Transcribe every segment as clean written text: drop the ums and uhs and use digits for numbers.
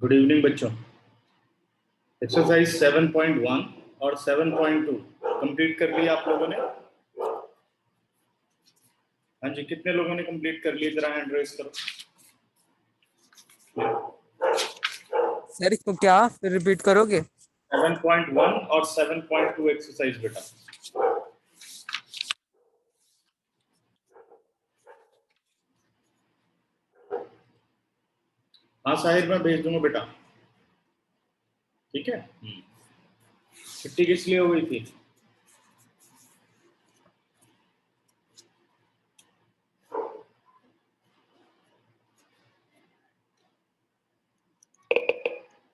Good evening बच्चों। Exercise 7.1 और 7.2 complete कर लिया आप लोगों ने? हाँ जी, कितने लोगों ने कंप्लीट कर लिया? जरा हैंड रेज करो। सर इसको क्या फिर रिपीट करोगे? 7.1 और 7.2 एक्सरसाइज बेटा। हाँ साहिर, मैं भेज दूंगा बेटा। ठीक है। छुट्टी किस लिए हो गई थी?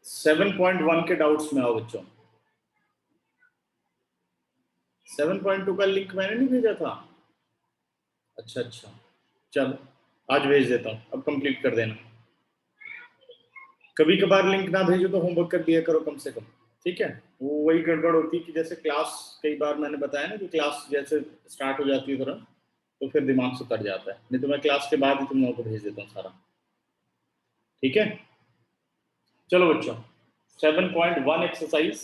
सेवन पॉइंट वन के डाउट्स में आओ बच्चों। 7.2 का लिंक मैंने नहीं भेजा था? अच्छा, चलो आज भेज देता हूँ, अब कंप्लीट कर देना। कभी कभार लिंक ना भेजो तो होमवर्क कर दिया करो कम से कम। ठीक है, वो वही गड़बड़ होती है कि जैसे क्लास, कई बार मैंने बताया ना कि क्लास जैसे स्टार्ट हो जाती है तुरंत, तो फिर दिमाग से उतर जाता है। नहीं तो मैं क्लास के बाद ही तुम लोगों को भेज देता हूँ सारा। ठीक है, चलो बच्चों 7.1 एक्सरसाइज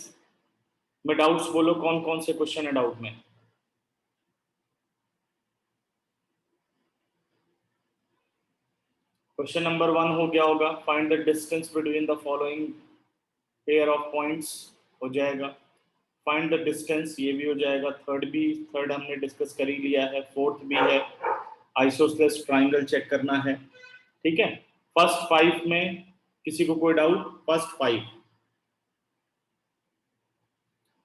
में डाउट्स बोलो, कौन कौन से क्वेश्चन है डाउट में? क्वेश्चन नंबर 1 हो गया होगा, find the distance between the following pair of points, हो जाएगा। फाइंड द डिस्टेंस, ये भी हो जाएगा। थर्ड हमने डिस्कस कर ही लिया है। फोर्थ भी है, आइसोसेलेस ट्राइंगल चेक करना है। ठीक है, फर्स्ट 5 में किसी को कोई डाउट? First 5,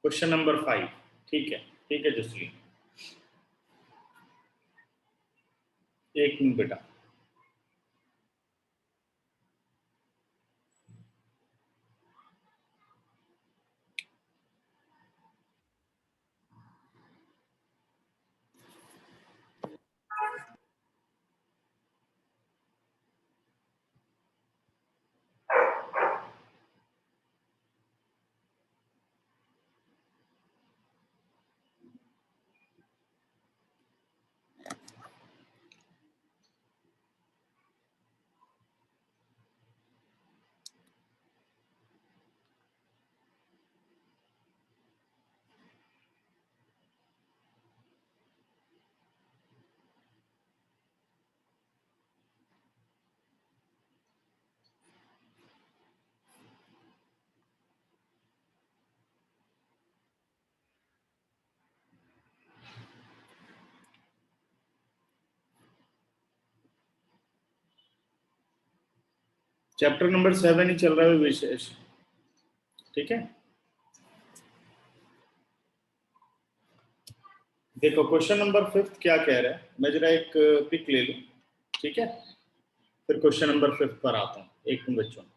question number 5। ठीक है जसली, एक मिनट बेटा। चैप्टर नंबर 7 ही चल रहा है विशेष। ठीक है, देखो क्वेश्चन नंबर 5 क्या कह रहा है, मैं जरा एक पिक ले लूं। ठीक है, फिर क्वेश्चन नंबर 5 पर आता हूं। एक मिनट बच्चों।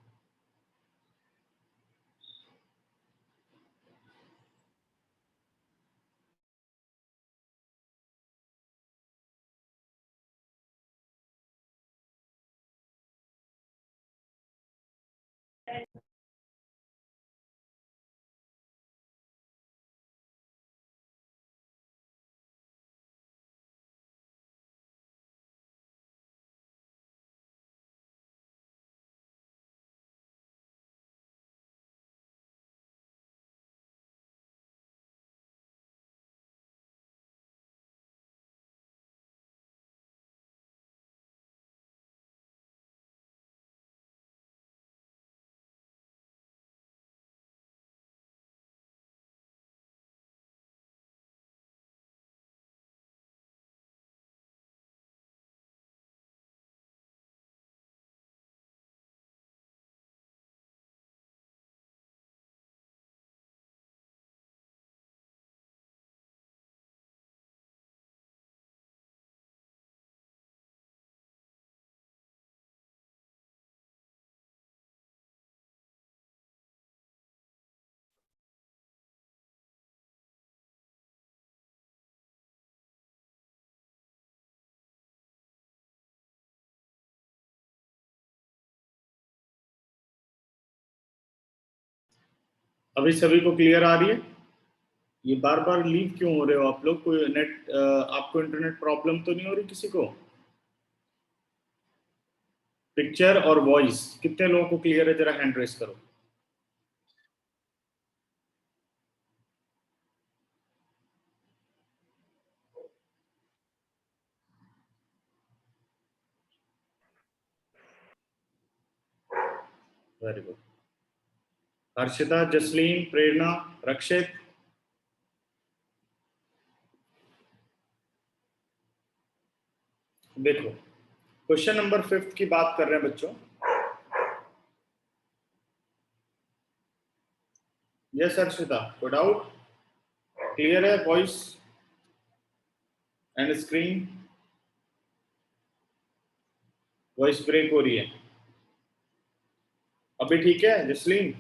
अभी सभी को क्लियर आ रही है? ये बार बार लीव क्यों हो रहे हो आप लोग? कोई आपको इंटरनेट प्रॉब्लम तो नहीं हो रही किसी को? पिक्चर और वॉइस कितने लोगों को क्लियर है? जरा हैंड रेस करो। Very good. हर्षिता, जसलीन, प्रेरणा, रक्षित। देखो, क्वेश्चन नंबर 5 की बात कर रहे हैं बच्चों। यस हर्षिता, कोई डाउट? क्लियर है voice and screen? Voice break हो रही है अभी? ठीक है Jasleen?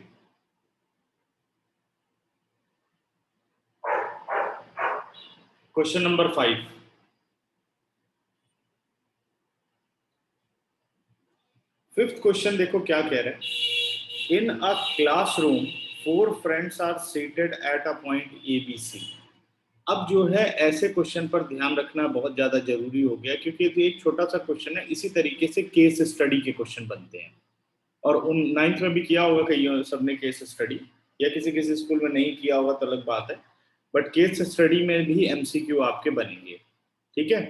Question number 5। Fifth question देखो क्या कह रहे हैं। In a classroom 4 friends are seated at a point A B C. अब जो है ऐसे क्वेश्चन पर ध्यान रखना बहुत ज्यादा जरूरी हो गया, क्योंकि ये एक छोटा सा क्वेश्चन है। इसी तरीके से केस स्टडी के क्वेश्चन बनते हैं, और उन 9th में भी किया होगा कई सबने केस स्टडी, या किसी किसी स्कूल में नहीं किया होगा तो अलग बात है। बट केस स्टडी में भी एमसीक्यू आपके बनेंगे, ठीक है?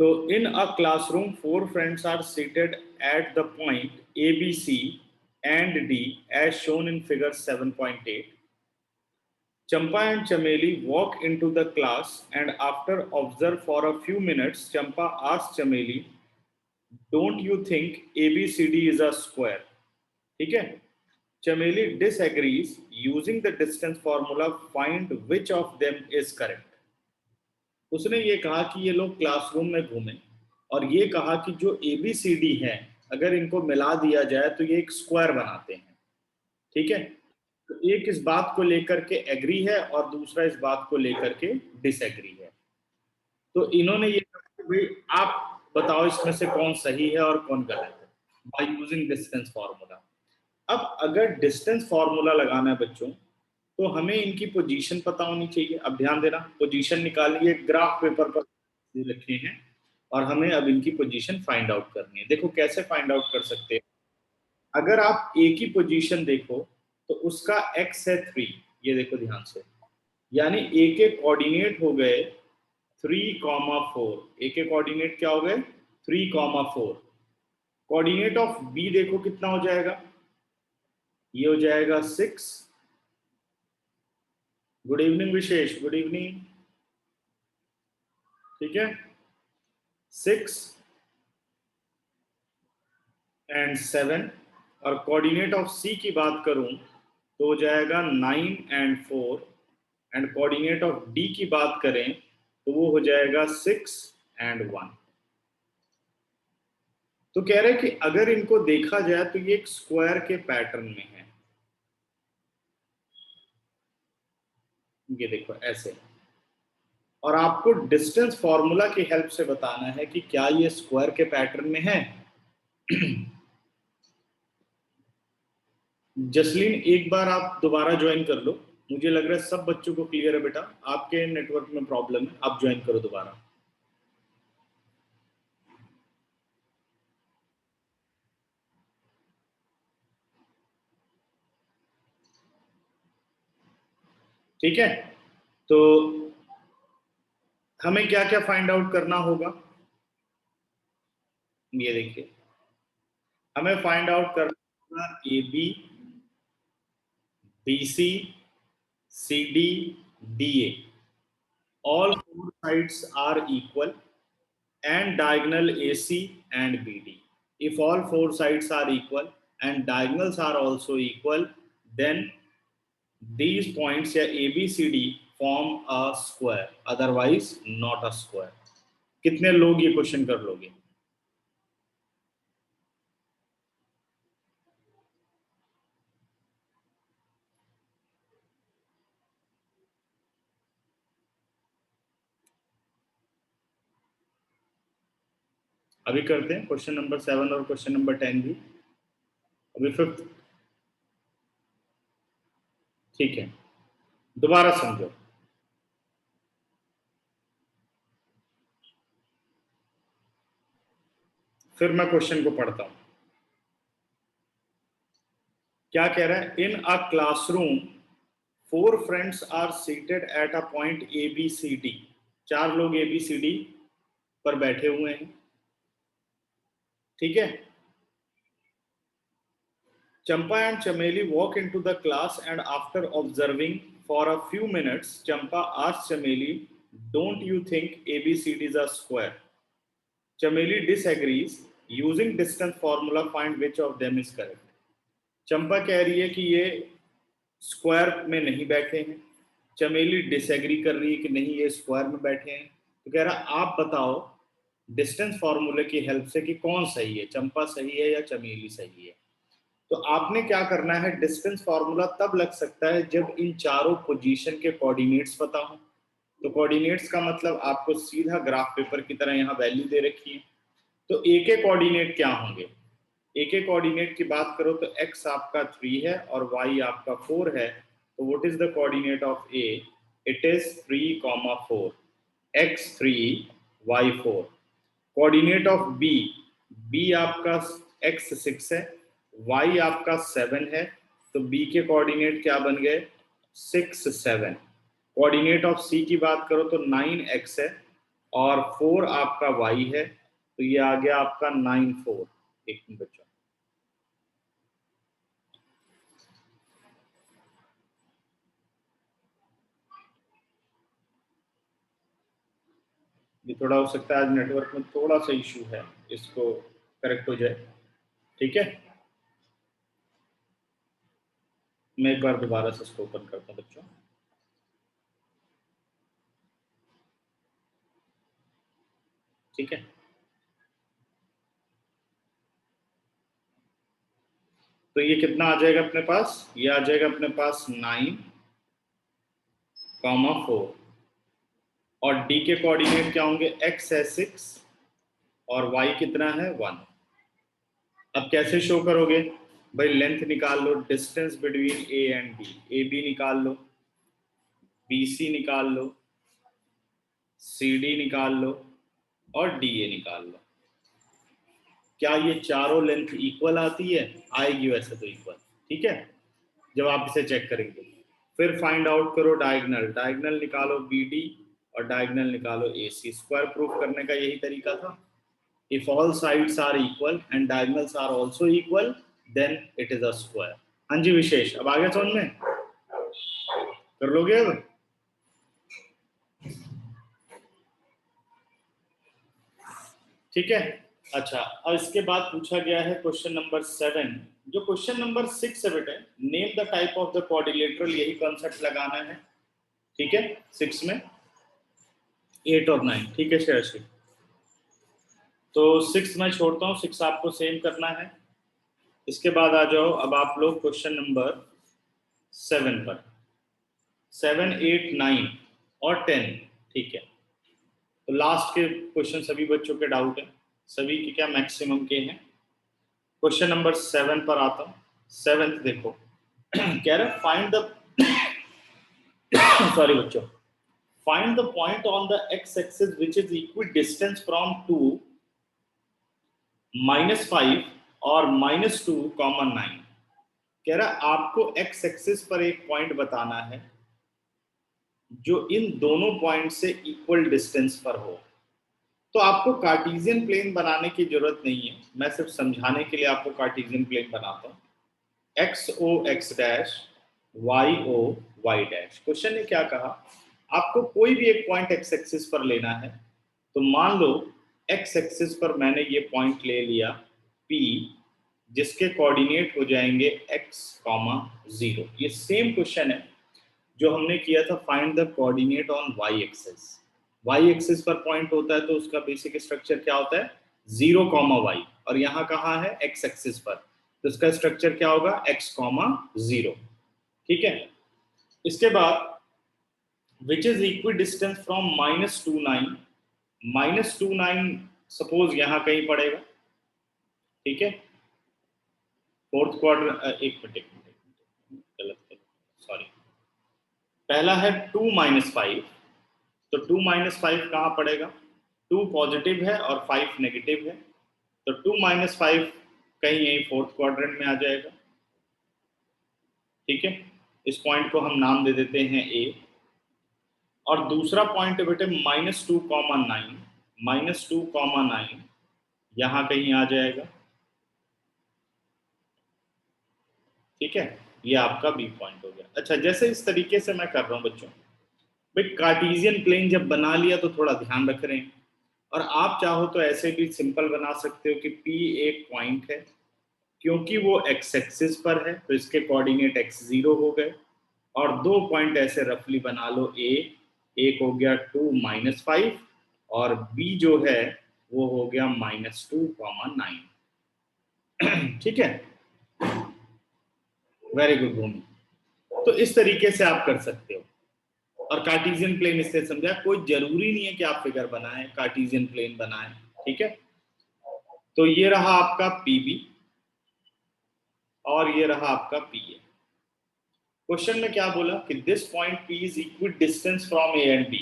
तो in a classroom 4 friends are seated at the point A B C and D as shown in figure 7.8. Champa and Chameli walk into the class, and after observe for a few minutes, Champa asks Chameli, "Don't you think ABCD is a square?" ठीक है? Chameli disagrees. Using the distance formula, find which of them is correct. उसने ये कहा कि ये लोग classroom में घूमे और ये कहा कि जो ABCD है, अगर इनको मिला दिया जाए तो ये एक स्क्वायर बनाते हैं, ठीक है? तो एक इस बात को लेकर के एग्री है और दूसरा इस बात को लेकर के डिसएग्री है। तो इन्होंने ये कहा कि भाई आप बताओ इसमें से कौन सही है और कौन गलत है, बाय यूजिंग डिस्टेंस फार्मूला। अब अगर डिस्टेंस फार्मूला लगाना है बच्चों, तो हमें इनकी पोजीशन पता होनी चाहिए। अब ध्यान देना, पोजीशन निकालिए, ग्राफ पेपर पर रखे हैं, और हमें अब इनकी पोजीशन फाइंड आउट करनी है। देखो कैसे फाइंड आउट कर सकते हैं। अगर आप ए की पोजीशन देखो तो उसका एक्स है 3, ये देखो ध्यान से, यानी ए के कोऑर्डिनेट हो गए 3,4। ए के कोऑर्डिनेट क्या हो गए? 3,4। कोऑर्डिनेट ऑफ बी देखो कितना हो जाएगा, ये हो जाएगा 6। गुड इवनिंग विशेष, गुड इवनिंग, ठीक है? 6 एंड 7। और कोऑर्डिनेट ऑफ सी की बात करूं तो हो जाएगा 9 and 4। And coordinate of D की बात करें तो वो हो जाएगा 6 एंड 1। तो कह रहे हैं कि अगर इनको देखा जाए तो ये एक स्क्वायर के पैटर्न में है। ये देखो ऐसे, और आपको डिस्टेंस फॉर्मूला की हेल्प से बताना है कि क्या ये स्क्वायर के पैटर्न में है। जसलीन एक बार आप दोबारा ज्वाइन कर लो, मुझे लग रहा है सब बच्चों को क्लियर है बेटा। आपके नेटवर्क में प्रॉब्लम है, आप ज्वाइन करो दोबारा। ठीक है, तो हमें क्या क्या फाइंड आउट करना होगा, ये देखिए। हमें फाइंड आउट करना होगा A B, B C, C D, D A, all 4 sides are equal, and diagonal AC and BD. If all 4 sides are equal and diagonals are also equal, then these points या ABCD form a square, otherwise not a square. कितने लोग ये question कर लोगे? अभी करते हैं question number 7 और क्वेश्चन नंबर 10 भी। अभी 5th, ठीक है, दोबारा समझो। फिर मैं क्वेश्चन को पढ़ता हूं। क्या कह रहा है? In a classroom 4 friends are seated at a point A B C D. 4 लोग ए बी सी डी पर बैठे हुए हैं, ठीक है। Champa and Chameli walk into the class and after observing for a few minutes, Champa asks Chameli, "Don't you think ABCDs are square?" Chameli disagrees. Using distance formula, find which of them is correct. चंपा कह रही है कि ये square में नहीं बैठे हैं। चमेली डिसएग्री कर रही है कि नहीं ये स्क्वायर में बैठे हैं। तो कह रहा आप बताओ डिस्टेंस फॉर्मूले की हेल्प से कि कौन सही है, चंपा सही है या चमेली सही है। तो आपने क्या करना है, डिस्टेंस फॉर्मूला तब लग सकता है जब इन चारों पोजीशन के कोऑर्डिनेट्स पता हो। तो कोऑर्डिनेट्स का मतलब आपको सीधा ग्राफ पेपर की तरह यहाँ वैल्यू दे रखी है। तो ए के कोऑर्डिनेट क्या होंगे? ए के कोऑर्डिनेट की बात करो तो x आपका 3 है और y आपका 4 है। तो what is the coordinate of A? It is 3,4, x 3 y 4। Coordinate of B, B आपका x 6 है, y आपका 7 है। तो b के कोऑर्डिनेट क्या बन गए? 6 7। कोऑर्डिनेट ऑफ c की बात करो तो 9x है और 4 आपका y है। तो ये आ गया आपका 9 4। एक मिनट बच्चों, ये थोड़ा हो सकता है आज नेटवर्क में थोड़ा सा इशू है, इसको करेक्ट हो जाए, ठीक है। मैं एक बार दोबारा से इसको ओपन करता हूं बच्चों। ठीक है, तो ये कितना आ जाएगा अपने पास? ये आ जाएगा अपने पास 9,4 और डी के कोऑर्डिनेट क्या होंगे? x है 6 और y कितना है? 1। अब कैसे शो करोगे भाई? लेंथ निकाल लो, distance between A and B, A B निकाल लो, बी सी निकाल लो, सी डी निकाल लो और डी ए निकाल लो। क्या ये चारों लेंथ इक्वल आती है? आएगी वैसे तो इक्वल, ठीक है, जब आप इसे चेक करेंगे। फिर फाइंड आउट करो डायगोनल, डायगोनल निकालो BD और डायगोनल निकालो AC। स्क्वायर प्रूफ करने का यही तरीका था। If all sides are equal and diagonals are also equal then it is a square. हाँ जी विशेष, अब आगे समझ में? कर लोगे अब? ठीक है, अच्छा। अब इसके बाद पूछा गया है क्वेश्चन नंबर 7। जो क्वेश्चन नंबर 6 है बेटे, name the type of the quadrilateral, यही कॉन्सेप्ट लगाना है, ठीक है। 6 में 8 और 9, ठीक है श्रेयसी। तो 6 मैं छोड़ता हूँ, 6 आपको सेम करना है। इसके बाद आ जाओ अब आप लोग क्वेश्चन नंबर 7 पर। 7 8 9 और 10, ठीक है। तो लास्ट के क्वेश्चन सभी बच्चों के डाउट है, सभी के क्या मैक्सिमम के हैं। क्वेश्चन नंबर 7 पर आता हूँ। 7th देखो कह रहा है फाइंड द सॉरी बच्चों, find the point on the x axis which is equi distance from 2 -5 और -2, 9। कह रहा है आपको एक्स एक्सिस पर एक पॉइंट बताना है जो इन दोनों पॉइंट से इक्वल डिस्टेंस पर हो। तो आपको कार्टेशियन प्लेन बनाने की जरूरत नहीं है, मैं सिर्फ समझाने के लिए आपको कार्टेशियन प्लेन बनाता हूँ। X O X dash, Y O Y dash. Question ने क्या कहा, आपको कोई भी एक पॉइंट एक्स एक्सिस पर लेना है। तो मान लो एक्स एक्सिस पर मैंने ये पॉइंट ले लिया P, जिसके कोऑर्डिनेट हो जाएंगे x, 0। ये सेम क्वेश्चन है जो हमने किया था find the coordinate on y axis. y axis पर पॉइंट होता है तो उसका बेसिक स्ट्रक्चर क्या होता है? 0, y। और यहाँ कहाँ है? x एक्सिस पर, तो इसका स्ट्रक्चर क्या होगा? x, 0, ठीक है। इसके बाद which is equi distance from -2 9, -2 9 suppose यहाँ कहीं पड़ेगा, ठीक है। फोर्थ क्वार्टर, एक मिनट गलत, सॉरी। पहला है 2 -5, तो 2 - 5 कहाँ पड़ेगा? 2 पॉजिटिव है और 5 नेगेटिव है, तो 2 - 5 कहीं यही फोर्थ क्वाड्रेंट में आ जाएगा। ठीक है, इस पॉइंट को हम नाम दे देते हैं ए। और दूसरा पॉइंट है बेटे -2,9, -2,9 यहां कहीं आ जाएगा। ठीक है, ये आपका बी पॉइंट हो गया। अच्छा, जैसे इस तरीके से मैं कर रहा हूं बच्चों, भाई कार्टेशियन प्लेन जब बना लिया तो थोड़ा ध्यान रख रहे हैं। और आप चाहो तो ऐसे भी सिंपल बना सकते हो कि पी एक पॉइंट है, क्योंकि वो एक्स एक्सिस पर है तो इसके कोऑर्डिनेट x0 हो गए। और दो पॉइंट ऐसे रफली बना लो, एक हो गया 2 - 5 और बी जो है वो हो गया -2,9। ठीक है, वेरी गुड भूमि। तो इस तरीके से आप कर सकते हो। और कार्टेशियन प्लेन इससे समझा, कोई जरूरी नहीं है कि आप फिगर बनाएं, कार्टेशियन प्लेन बनाएं। ठीक है, तो ये रहा आपका पीबी और ये रहा आपका पीए। क्वेश्चन में क्या बोला कि this point P is equal distance from A and B.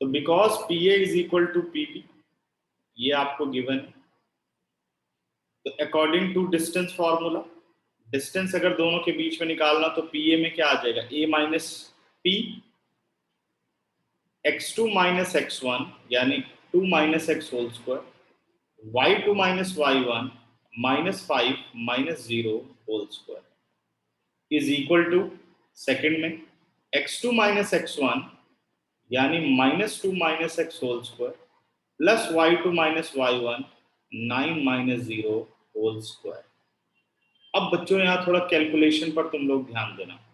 तो because P A is equal to P B, ये आपको गिवन है। तो according to distance formula, distance अगर दोनों के बीच में निकालना तो पी ए में क्या आ जाएगा, ए minus P, x2 minus x1 यानी 2 minus x whole square, y2 minus y1 -5 -0 whole square is equal to, second में x2 माइनस x1 यानी -2 minus x whole square plus y2 minus y1 9 -0 whole square. अब बच्चों यहां थोड़ा calculation पर तुम लोग ध्यान देना।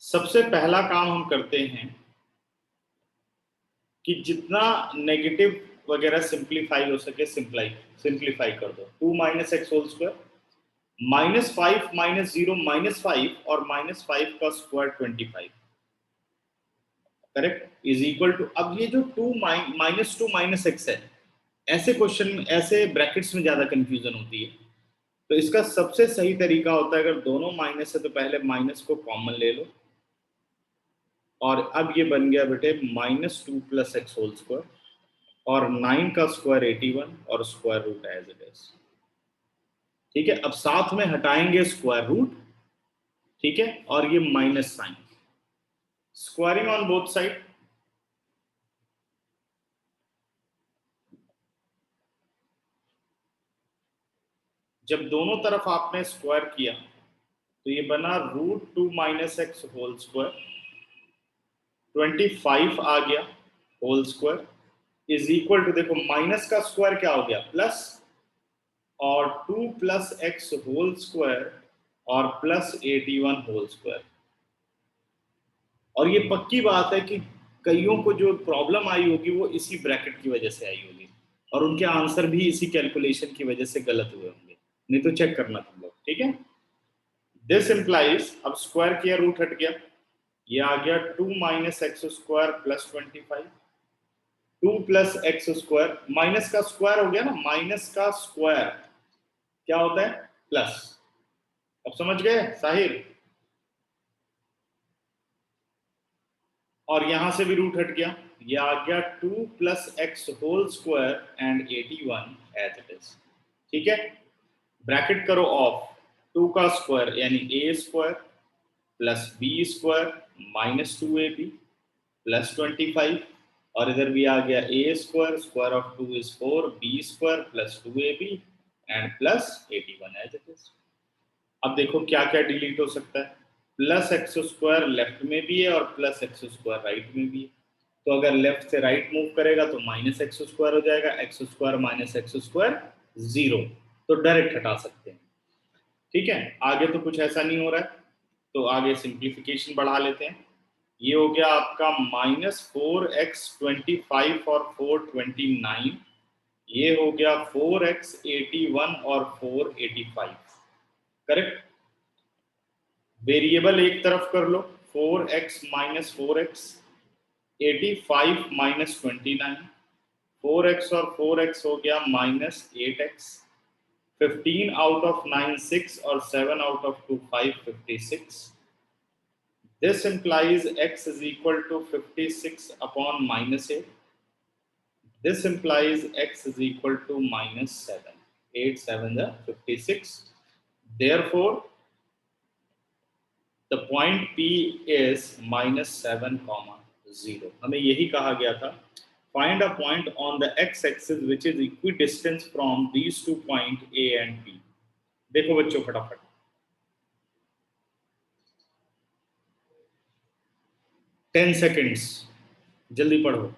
सबसे पहला काम हम करते हैं कि जितना नेगेटिव वगैरह सिंप्लीफाई हो सके सिंप्लीफाई कर दो। 2 माइनस एक्स होल स्क्वायर, -5 -0 -5 और -5 का square 25, correct, is equal to, अब ये जो 2 -2 माइनस एक्स है, ऐसे क्वेश्चन ऐसे ब्रैकेट्स में ज्यादा कंफ्यूजन होती है। तो इसका सबसे सही तरीका होता है, अगर दोनों माइनस है तो पहले माइनस को कॉमन ले लो। और अब ये बन गया बेटे -2 + x होल स्क्वायर और 9 का स्क्वायर 81 और square root as it is. ठीक है, अब साथ में हटाएंगे स्क्वायर रूट। ठीक है, और ये minus sign, squaring on both side. जब दोनों तरफ आपने स्क्वायर किया तो ये बना √2 - x होल स्क्वायर, 25 आ गया whole square is equal to, देखो माइनस का स्क्वायर क्या हो गया प्लस, और 2 + x होल स्क्वायर और प्लस 81 होल स्क्वायर। और ये पक्की बात है कि कईयों को जो प्रॉब्लम आई होगी वो इसी ब्रैकेट की वजह से आई होगी, और उनके आंसर भी इसी कैलकुलेशन की वजह से गलत हुए होंगे। नहीं तो चेक करना तुम लोग। ठीक है, दिस इंप्लाइज, अब स्क्वायर किया रूट हट गया, ये आ गया 2 - x square plus 25, 2 + x square, minus का स्क्वायर हो गया ना, माइनस का स्क्वायर क्या होता है प्लस। अब समझ गए साहिर, और यहां से भी रूट हट गया, ये आ गया 2 + x whole square and 81 as it is. ठीक है, ब्रैकेट करो ऑफ, 2 का स्क्वायर यानी a square plus b square -2ab plus 25, और इधर भी आ गया a square, square of 2 is 4, b square plus 2ab and plus 81 as it is. अब देखो क्या क्या डिलीट हो सकता है, प्लस एक्स स्क्वायर लेफ्ट में भी है और प्लस एक्स स्क्वायर राइट में भी है। तो अगर लेफ्ट से राइट मूव करेगा तो -x स्क्वायर हो जाएगा, x स्क्वायर - x स्क्वायर 0, तो डायरेक्ट हटा सकते हैं। ठीक है, आगे तो कुछ ऐसा नहीं हो रहा है, तो आगे सिंप्लीफिकेशन बढ़ा लेते हैं। ये हो गया आपका -4x 25 और 4 29, ये हो गया 4x 81 और 4 85, करेक्ट। वेरिएबल एक तरफ कर लो, 4x - 4x 85 - 29, 4x और 4x हो गया -8x, 15 आउट ऑफ 9 6 और 7 out of 2 5, 56। This implies x is equal to 56 upon -8. This implies x is equal to -7. 8 7 are 56. Therefore, the point P is -7, 0. हमें यही कहा गया था. Find a point on the x-axis which is equidistant from these 2 points A and P. देखो बच्चों फटाफट. 10 seconds. जल्दी पढ़ो.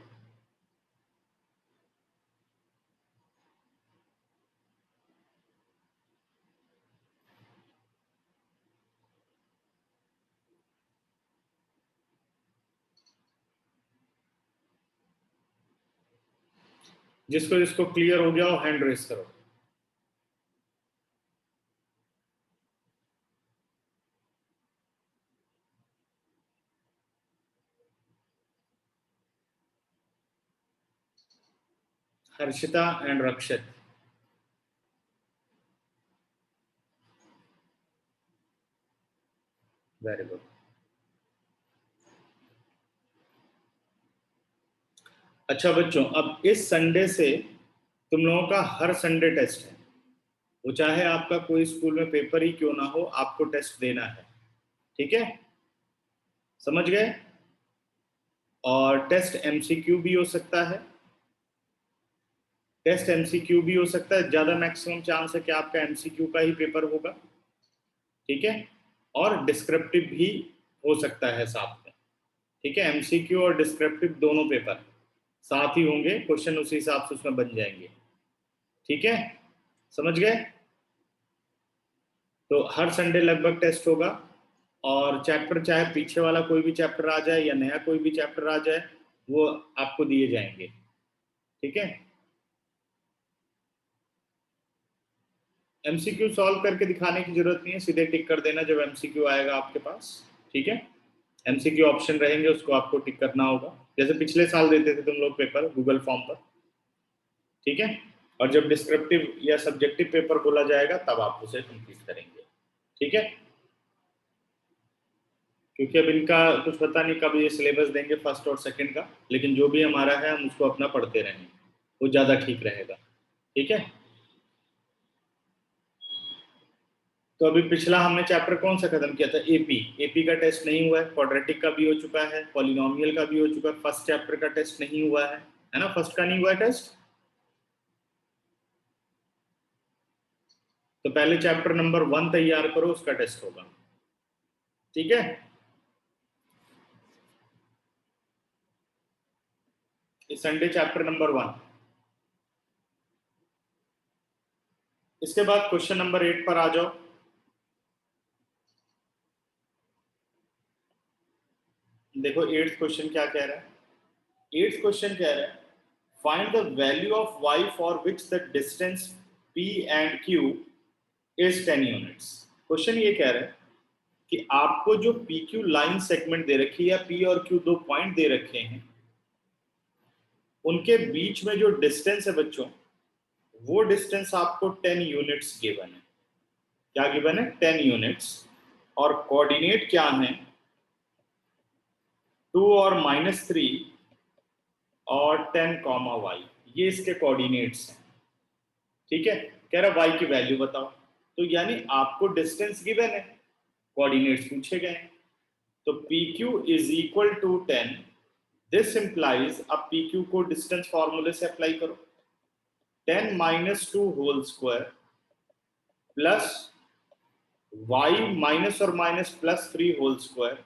जिसको जिसको क्लियर हो गया वो हैंड रेस करो. Harshita and Rakshit. Very good. अच्छा बच्चों, अब इस संडे से तुम लोगों का हर संडे टेस्ट है. वो चाहे आपका कोई स्कूल में पेपर ही क्यों ना हो, आपको टेस्ट देना है. ठीक है, समझ गए? और टेस्ट एमसीक्यू भी हो सकता है. टेस्ट एमसीक्यू भी हो सकता है. ज्यादा मैक्सिमम चांस है कि आपका एमसीक्यू का ही पेपर होगा. ठीक है, और डिस्क्रिप्टिव भी हो सकता है साथ में. ठीक है, एमसीक्यू और डिस्क्रिप्टिव दोनों पेपर साथ ही होंगे. क्वेश्चन उसी हिसाब से उसमें बन जाएंगे. ठीक है, समझ गए? तो हर संडे लगभग टेस्ट होगा. और चैप्टर चाहे पीछे वाला कोई भी चैप्टर आ जाए या नया कोई भी चैप्टर आ जाए, वो आपको दिए जाएंगे. ठीक है, एमसीक्यू सॉल्व करके दिखाने की जरूरत नहीं है. सीधे टिक कर देना जब एमसीक्यू आएगा आपके पास. ठीक है, एमसीक्यू ऑप्शन रहेंगे, उसको आपको टिक करना होगा, जैसे पिछले साल देते थे तुम लोग पेपर गूगल फॉर्म पर. ठीक है, और जब डिस्क्रिप्टिव या सब्जेक्टिव पेपर बोला जाएगा तब आप उसे कंप्लीट करेंगे. ठीक है, क्योंकि अब इनका कुछ पता नहीं कब ये सिलेबस देंगे फर्स्ट और सेकंड का, लेकिन जो भी हमारा है हम उसको अपना पढ़ते रहेंगे, वो ज़्यादा ठीक रहेगा. ठीक है, तो अभी पिछला हमने चैप्टर कौन सा खत्म किया था? एपी. एपी का टेस्ट नहीं हुआ है. क्वाड्रेटिक का भी हो चुका है, पॉलिनोमियल का भी हो चुका है. फर्स्ट चैप्टर का टेस्ट नहीं हुआ है ना? फर्स्ट का नहीं हुआ है टेस्ट. तो पहले चैप्टर नंबर 1 तैयार करो, उसका टेस्ट होगा. ठीक है, इस संडे चैप्टर नंबर 1. इसके बाद क्वेश्चन नंबर 8 पर आ जाओ. देखो 8th क्वेश्चन क्या कह रहा है. 8th क्वेश्चन कह रहा है find the value of y for which the distance p and q is 10 units. Question ये कह रहा है कि आपको जो PQ लाइन सेगमेंट दे रखी है या P और Q दो पॉइंट दे रखे हैं, उनके बीच में जो डिस्टेंस है बच्चों, वो डिस्टेंस आपको 10 यूनिट्स गिवन है. क्या गिवन है? 10 यूनिट्स. और कोऑर्डिनेट क्या है? 2 और -3 और 10, y. ये इसके कोऑर्डिनेट्स हैं. ठीक है, कह रहा y की वैल्यू बताओ. तो यानी आपको डिस्टेंस गिवन है, कोऑर्डिनेट्स पूछे गए हैं. तो PQ is equal to 10. This implies, अब PQ को डिस्टेंस फॉर्मूले से अप्लाई करो. 10 - 2 whole square plus y minus और minus plus 3 whole square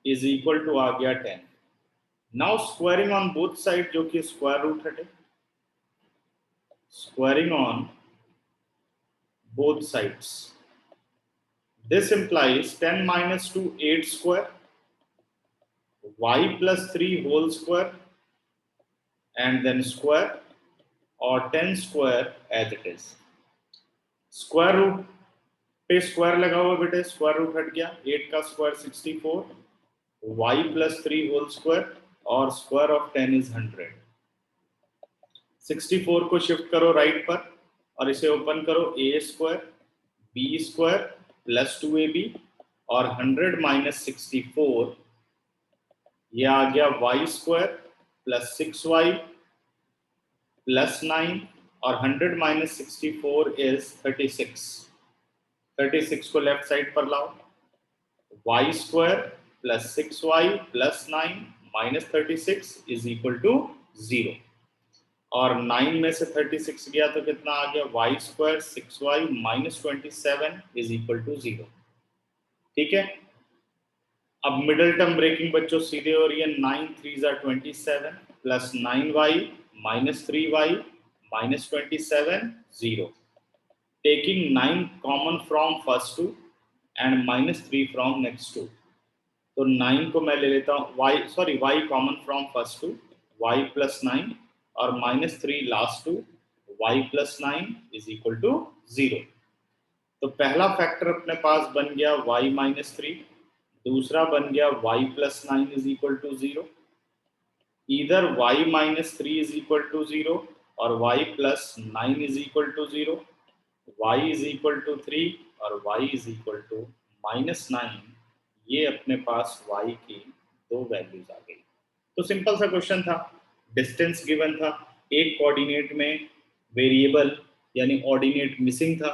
is equal to आ गया 10. Now squaring on both side, जो कि स्क्वायर रूट हटे. Squaring on both sides. This implies 10 - 2 8 square, y plus 3 whole square, and then square, or 10 square as it is. Square root पे square लगा हुआ बेटे, square root हट गया. 8 का square 64, y plus 3 whole square, और square of 10 is 100. 64 को shift करो राइट पर और इसे ओपन करो. a square b square plus 2ab और 100 - 64, ये आ गया y square plus 6y plus 9 और 100 माइनस 64 इज 36। 36 को लेफ्ट साइड पर लाओ, y square plus 6y plus 9 minus 36 is equal to 0। और 9 में से 36 गया तो कितना आ गया, y square 6y minus 27 is equal to 0। ठीक है, अब मिडिल टर्म ब्रेकिंग बच्चों सीधे हो रही है, 9 3 ज़ा 27 plus 9y minus 3y minus 27 0। Taking 9 common from first two and minus 3 from next two, तो 9 को मैं ले लेता हूँ, y common from first two, y plus 9 और minus 3 last two, y plus 9 is equal to 0। तो पहला फैक्टर अपने पास बन गया y माइनस 3, दूसरा बन गया y plus 9 is equal to 0। इधर y minus 3 is equal to 0 और y plus 9 is equal to 0, y is equal to 3 और y is equal to minus 9। ये अपने पास y की दो वैल्यूज आ गई। तो सिंपल सा क्वेश्चन था, डिस्टेंस गिवन था, एक कोऑर्डिनेट में वेरिएबल यानी ऑर्डिनेट मिसिंग था,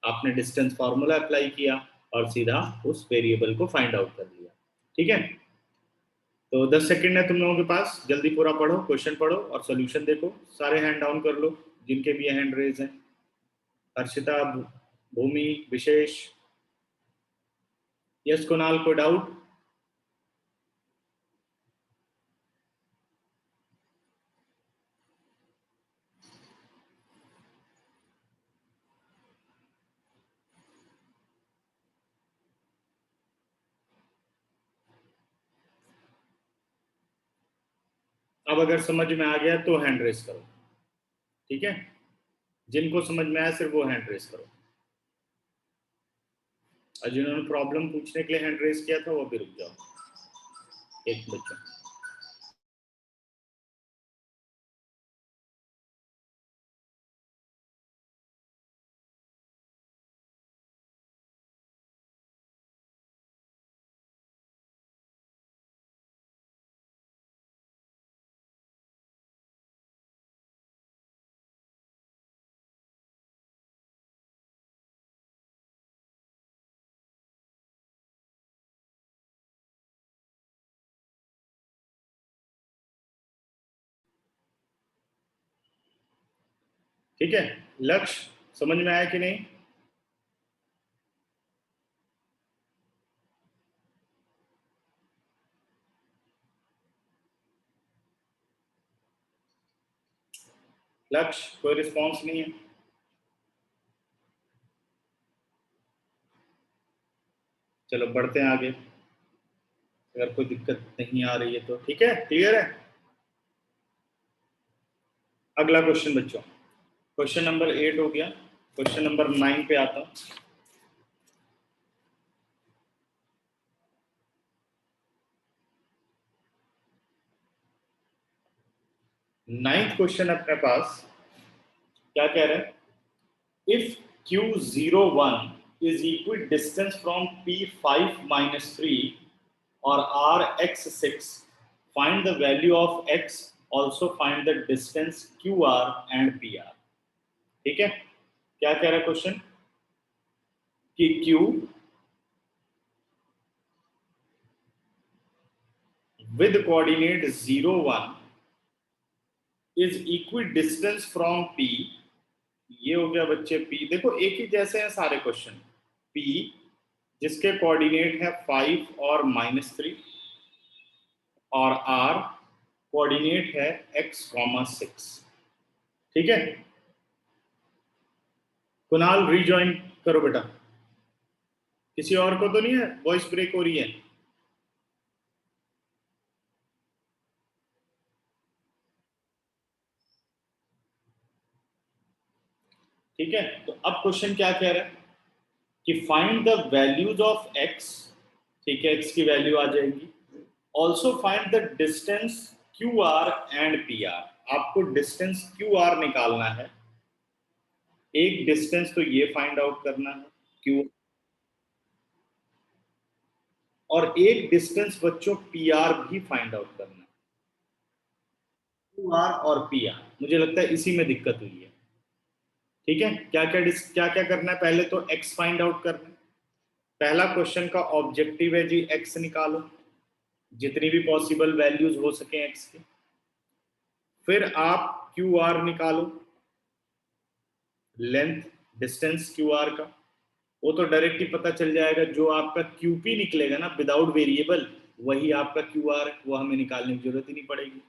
आपने डिस्टेंस फार्मूला अप्लाई किया और सीधा उस वेरिएबल को फाइंड आउट कर लिया। ठीक है, तो 10 सेकंड है तुम लोगों के पास, जल्दी पूरा पढ़ो, क्वेश्चन पढ़ो और सॉल्यूशन देखो। सारे हैंड डाउन कर लो जिनके भी हैंड रेज हैं, हर्षिता, भूमि, विशेष, यस कुणाल, को डाउट? अब अगर समझ में आ गया तो हैंड रेस करो। ठीक है, जिनको समझ में आया सिर्फ वो हैंड रेस करो, और जिन्होंने प्रॉब्लम पूछने के लिए हैंड रेस किया था वो भी रुक जाओ एक बच्चा। ठीक है, लक्ष्य समझ में आया कि नहीं? लक्ष्य, कोई रिस्पॉन्स नहीं है? चलो बढ़ते हैं आगे, अगर कोई दिक्कत नहीं आ रही है तो ठीक है, क्लियर है। अगला क्वेश्चन बच्चों, क्वेश्चन नंबर 8 हो गया, क्वेश्चन नंबर 9 पे आता हूं। नाइन्थ क्वेश्चन अपने पास क्या कह रहे हैं, if Q01 is equidistant from P5 minus 3 or Rx6, find the value of x, also find the distance QR and PR। ठीक है, क्या कह रहा है क्वेश्चन कि Q with coordinate 0 1 is equidistant from P, ये हो गया बच्चे P, देखो एक ही जैसे हैं सारे क्वेश्चन, P जिसके कोऑर्डिनेट है 5 और -3 और R कोऑर्डिनेट है x, 6। ठीक है, कुणाल रीजॉइन करो बेटा, किसी और को तो नहीं है, वॉइस ब्रेक हो रही है? ठीक है, तो अब क्वेश्चन क्या कह रहा है कि find the values of x, ठीक है, x की वैल्यू आ जाएगी, also find the distance QR and PR। आपको डिस्टेंस QR निकालना है, एक डिस्टेंस तो ये फाइंड आउट करना है Q, और एक डिस्टेंस बच्चों PR भी फाइंड आउट करना है। क्यू आर और पी आर, मुझे लगता है इसी में दिक्कत हुई है। ठीक है, क्या क्या करना है, पहले तो एक्स फाइंड आउट करना है। पहला क्वेश्चन का ऑब्जेक्टिव है जी एक्स निकालो, जितनी भी पॉसिबल वैल्यूज हो सके एक्स की। फिर आप क्यू आर निकालो, लेंथ डिस्टेंस क्यू आर का, वो तो डायरेक्ट ही पता चल जाएगा। जो आपका क्यूपी निकलेगा ना विदाउट वेरिएबल, वही आपका क्यू आर है, वो हमें निकालने की जरूरत ही नहीं पड़ेगी।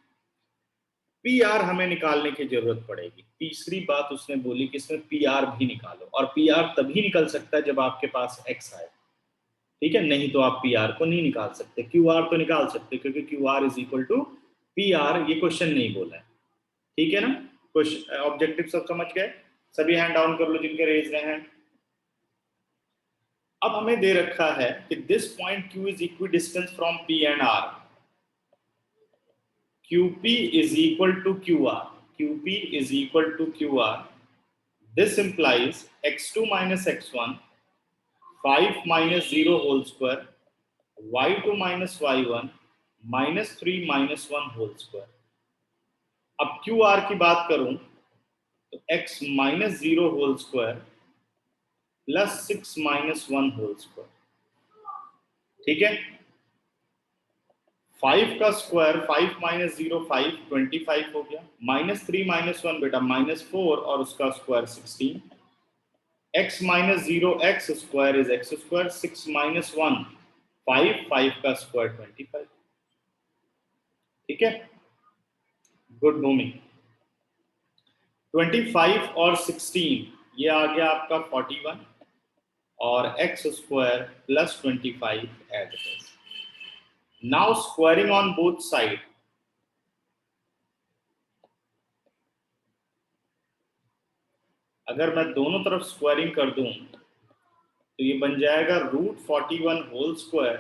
पी आर हमें निकालने की जरूरत पड़ेगी। तीसरी बात उसने बोली कि इसमें पी आर भी निकालो, और पी आर तभी निकल सकता है जब आपके पास एक्स आए। ठीक है, नहीं तो आप पी आर को नहीं निकाल सकते। क्यू आर तो निकाल सकते क्योंकि Q R is equal to P R, ये क्वेश्चन नहीं बोला है। ठीक है ना, क्वेश्चन ऑब्जेक्टिव सब समझ गए? सभी हैंड डाउन कर लो जिनके रेज रहे हैं। अब हमें दे रखा है कि this point Q is equi distance from P and R, QP is equal to QR, QP is equal to QR. This implies x2 minus x1, 5 minus 0 whole square, y2 minus y1, minus 3 minus 1 whole square. अब QR की बात करूं तो x minus 0 whole square plus 6 minus 1 whole square। ठीक है, 5 का square 5 minus 0 5, 25 हो गया, माइनस 3 माइनस 1 बेटा माइनस 4 और उसका square 16, x minus 0 x square is x square, 6 minus 1 5, 5 का स्क्वायर 25। ठीक है, गुड भूमि। 25 और 16 ये आ गया आपका 41 और एक्स स्क्वायर प्लस 25 एड है। Now squaring on both side, अगर मैं दोनों तरफ स्क्वायरिंग कर दूं तो ये बन जाएगा √41 whole square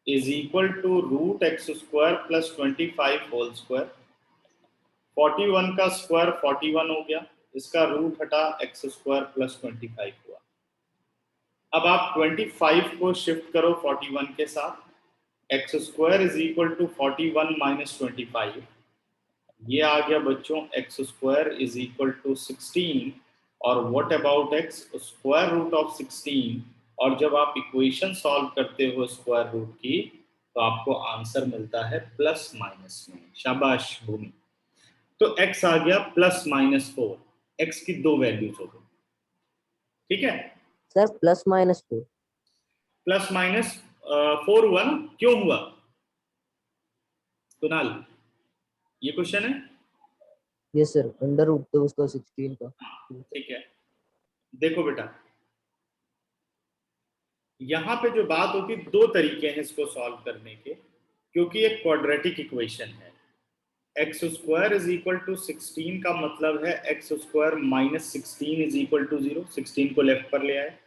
is equal to √x square plus 25 whole square. 41 का स्क्वायर 41 हो गया, इसका रूट हटा x स्क्वायर प्लस 25 हुआ। अब आप 25 को शिफ्ट करो 41 के साथ, x square is equal to 41 minus 25, ये आ गया बच्चों x square is equal to 16, और what about x square root of 16। और जब आप इक्वेशन सॉल्व करते हो स्क्वायर रूट की तो आपको आंसर मिलता है प्लस माइनस में। शाबाश भूमि। तो x आ गया प्लस माइनस 4, x की दो वैल्यूज हो गई। ठीक है sir, plus minus 2। Plus minus 4 हुआ ना, क्यों हुआ कुणाल, ये क्वेश्चन है। यस सर, अंडर रूट तो उसका 16 का। ठीक है, देखो बेटा यहाँ पे जो बात होती, दो तरीके हैं इसको सॉल्व करने के, क्योंकि एक क्वाड्रेटिक इक्वेशन है। X square is equal to 16 का मतलब है x square minus 16 is equal to 0, 16 को लेफ्ट पर ले आए,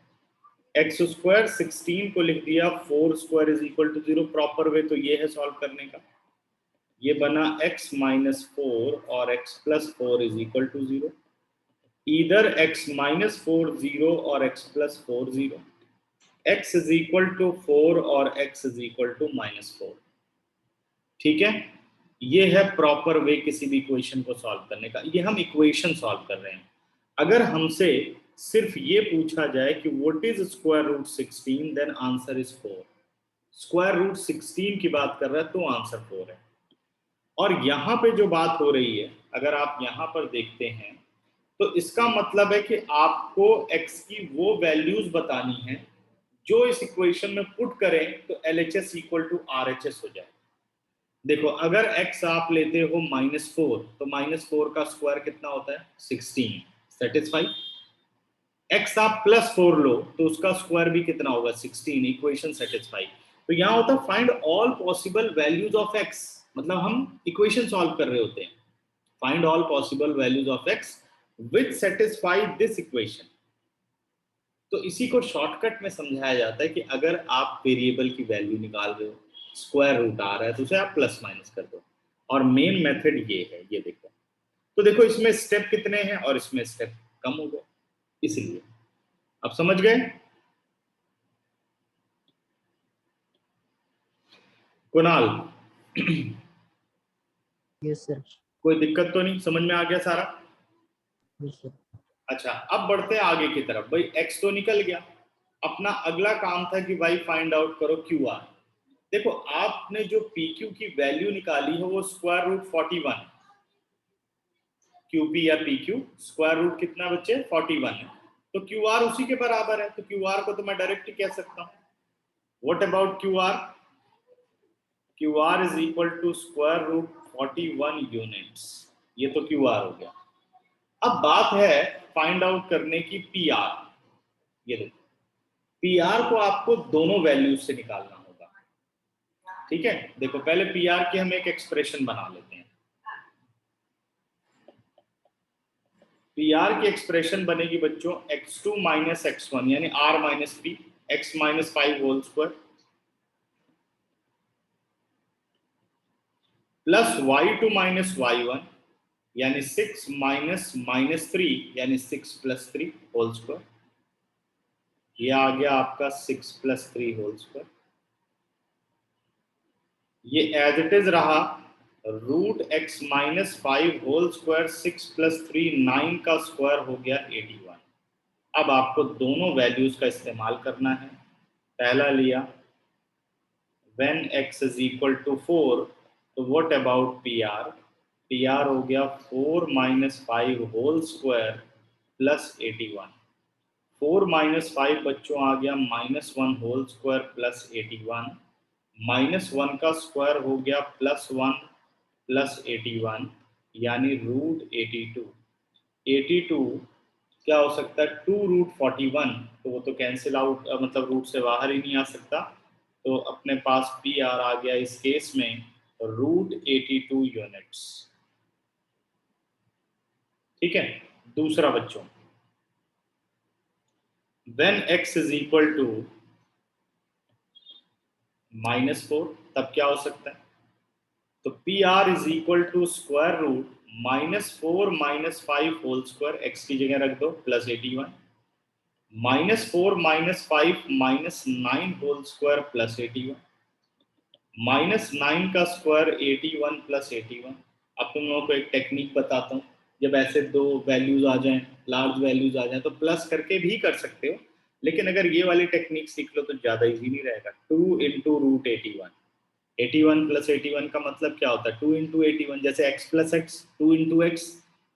एक्स स्क्वायर 16 को लिख दिया 4 square is equal to 0। Proper way तो ये है सॉल्व करने का, ये बना x माइनस 4 और x plus 4 is equal to 0, इधर x माइनस 4 0 और x plus 4 0, x is equal to 4 और x is equal to minus 4। ठीक है, ये है प्रॉपर वे किसी भी इक्वेशन को सॉल्व करने का। ये हम इक्वेशन सॉल्व कर रहे हैं। अगर हमसे सिर्फ ये पूछा जाए कि what is square root 16, then answer is 4। Square root 16 की बात कर रहा है तो आंसर 4 है। और यहाँ पे जो बात हो रही है, अगर आप यहाँ पर देखते हैं तो इसका मतलब है कि आपको x की वो वैल्यूज बतानी है जो इस इक्वेशन में पुट करें तो LHS इक्वल टू RHS हो जाए। देखो अगर x आप लेते हो -4 तो -4 का स्क्वायर कितना होता है 16, सेटिस्फाई। x आप +4 लो तो उसका स्क्वायर भी कितना होगा 16, इक्वेशन सेटिस्फाई। तो यहाँ होता है find all possible values of x, मतलब हम इक्वेशन सॉल्व कर रहे होते हैं। Find all possible values of x which satisfy this equation. तो इसी को शॉर्टकट में समझाया जाता है कि अगर आप वेरिएबल की वैल्यू निकाल रहे हो, स्क्वायर रूट आ रहा है तो उसे आप प्लस माइनस कर दो, और मेन मेथड ये है। ये देखो, तो देखो इसमें स्टेप कितने हैं और इसमें स्टेप कम हो गए, इसलिए आप समझ गए। Kunal yes sir. कोई दिक्कत तो नहीं, समझ में आ गया सारा? Yes sir. अच्छा, अब बढ़ते हैं आगे की तरफ। भाई x तो निकल गया, अपना अगला काम था कि भाई फाइंड आउट करो QR। देखो आपने जो PQ की वैल्यू निकाली है वो स्क्वायर रूट 41, QP या PQ स्क्वायर रूट कितना बच्चे 41 है, तो QR उसी के बराबर है, तो QR को तो मैं डायरेक्ट ही कह सकता हूँ। What about QR? QR is equal to square root 41 units, ये तो QR हो गया। अब बात है फाइंड आउट करने की PR। ये देखो PR को आपको दोनों वैल्यूज से निकालना होगा, ठीक है। देखो पहले PR की हम एक एक्सप्रेशन बना लेते हैं। PR की एक्सप्रेशन बनेगी बच्चों x2 माइनस x1 यानी r minus P, x minus 5 whole square plus y2 minus y1 यानी 6 माइनस माइनस 3 यानी 6 प्लस 3 होल स्क्वायर। ये आ गया आपका 6 प्लस 3 होल स्क्वायर। ये एज इट इज रहा root x minus 5 whole square 6 plus 3 9 का स्क्वायर हो गया 81। अब आपको दोनों वैल्यूज का इस्तेमाल करना है। पहला लिया when x is equal to 4, तो what about PR? PR हो गया 4 minus 5 whole square plus 81। 4 minus 5 बच्चों आ गया minus 1 whole square plus 81, minus 1 का स्क्वायर हो गया प्लस 1 प्लस 81 यानी रूट 82। 82 क्या हो सकता है 2 रूट 41, तो वो तो कैंसिल आउट मतलब रूट से बाहर ही नहीं आ सकता, तो अपने पास PR आ गया इस केस में रूट 82 यूनिट्स, ठीक है। दूसरा बच्चों when x is equal to -4 तब क्या हो सकता है, तो PR is equal to square root -4 minus 5 whole square, x की जगह रख दो plus 81, -4 minus 5 minus 9 whole square plus 81, -9 का स्क्वायर 81 प्लस 81। अब तुम लोगों को एक टेक्निक बताता हूँ, जब ऐसे दो वैल्यूज आ जाएं, लार्ज वैल्यूज आ जाएं, तो प्लस करके भी कर सकते हो, लेकिन अगर ये वाली टेक्निक सीख लो तो ज्यादा इजी नहीं रहेगा। 2 इंटू रूट 81, 81 प्लस 81 का मतलब क्या होता है 2 इंटू 81, जैसे x plus x 2 into x,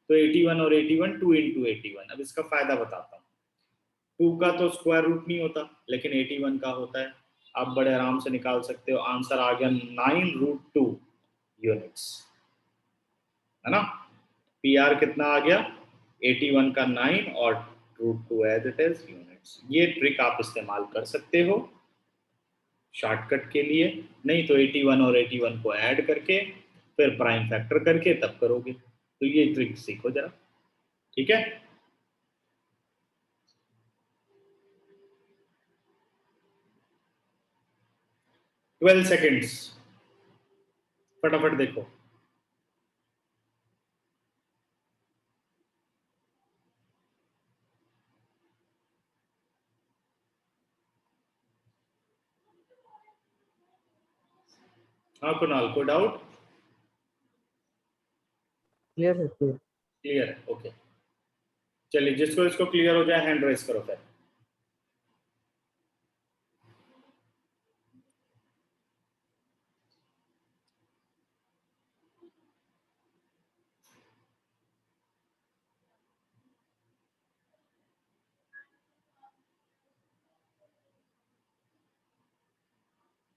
तो 81 और 81 2 इंटू 81। अब इसका फायदा बताता हूँ, 2 का तो स्क्वायर रूट नहीं होता लेकिन 81 का होता है। आप बड़े आराम से निकाल सकते हो, आंसर आ गया 9 रूट 2 यूनिट्स, है ना। PR कितना आ गया 81 का 9 और root 2 as it is units. ये ट्रिक आप इस्तेमाल कर सकते हो शॉर्टकट के लिए, नहीं तो 81 और 81 को ऐड करके फिर प्राइम फैक्टर करके तब करोगे, तो ये ट्रिक सीखो जरा, ठीक है। 12 सेकेंड्स, फटाफट देखो। हाँ कुणाल, कोई डाउट? क्लियर है क्लियर। क्लियर है, ओके। चलिए जिसको इसको क्लियर हो जाए हैंड रेस करो फिर।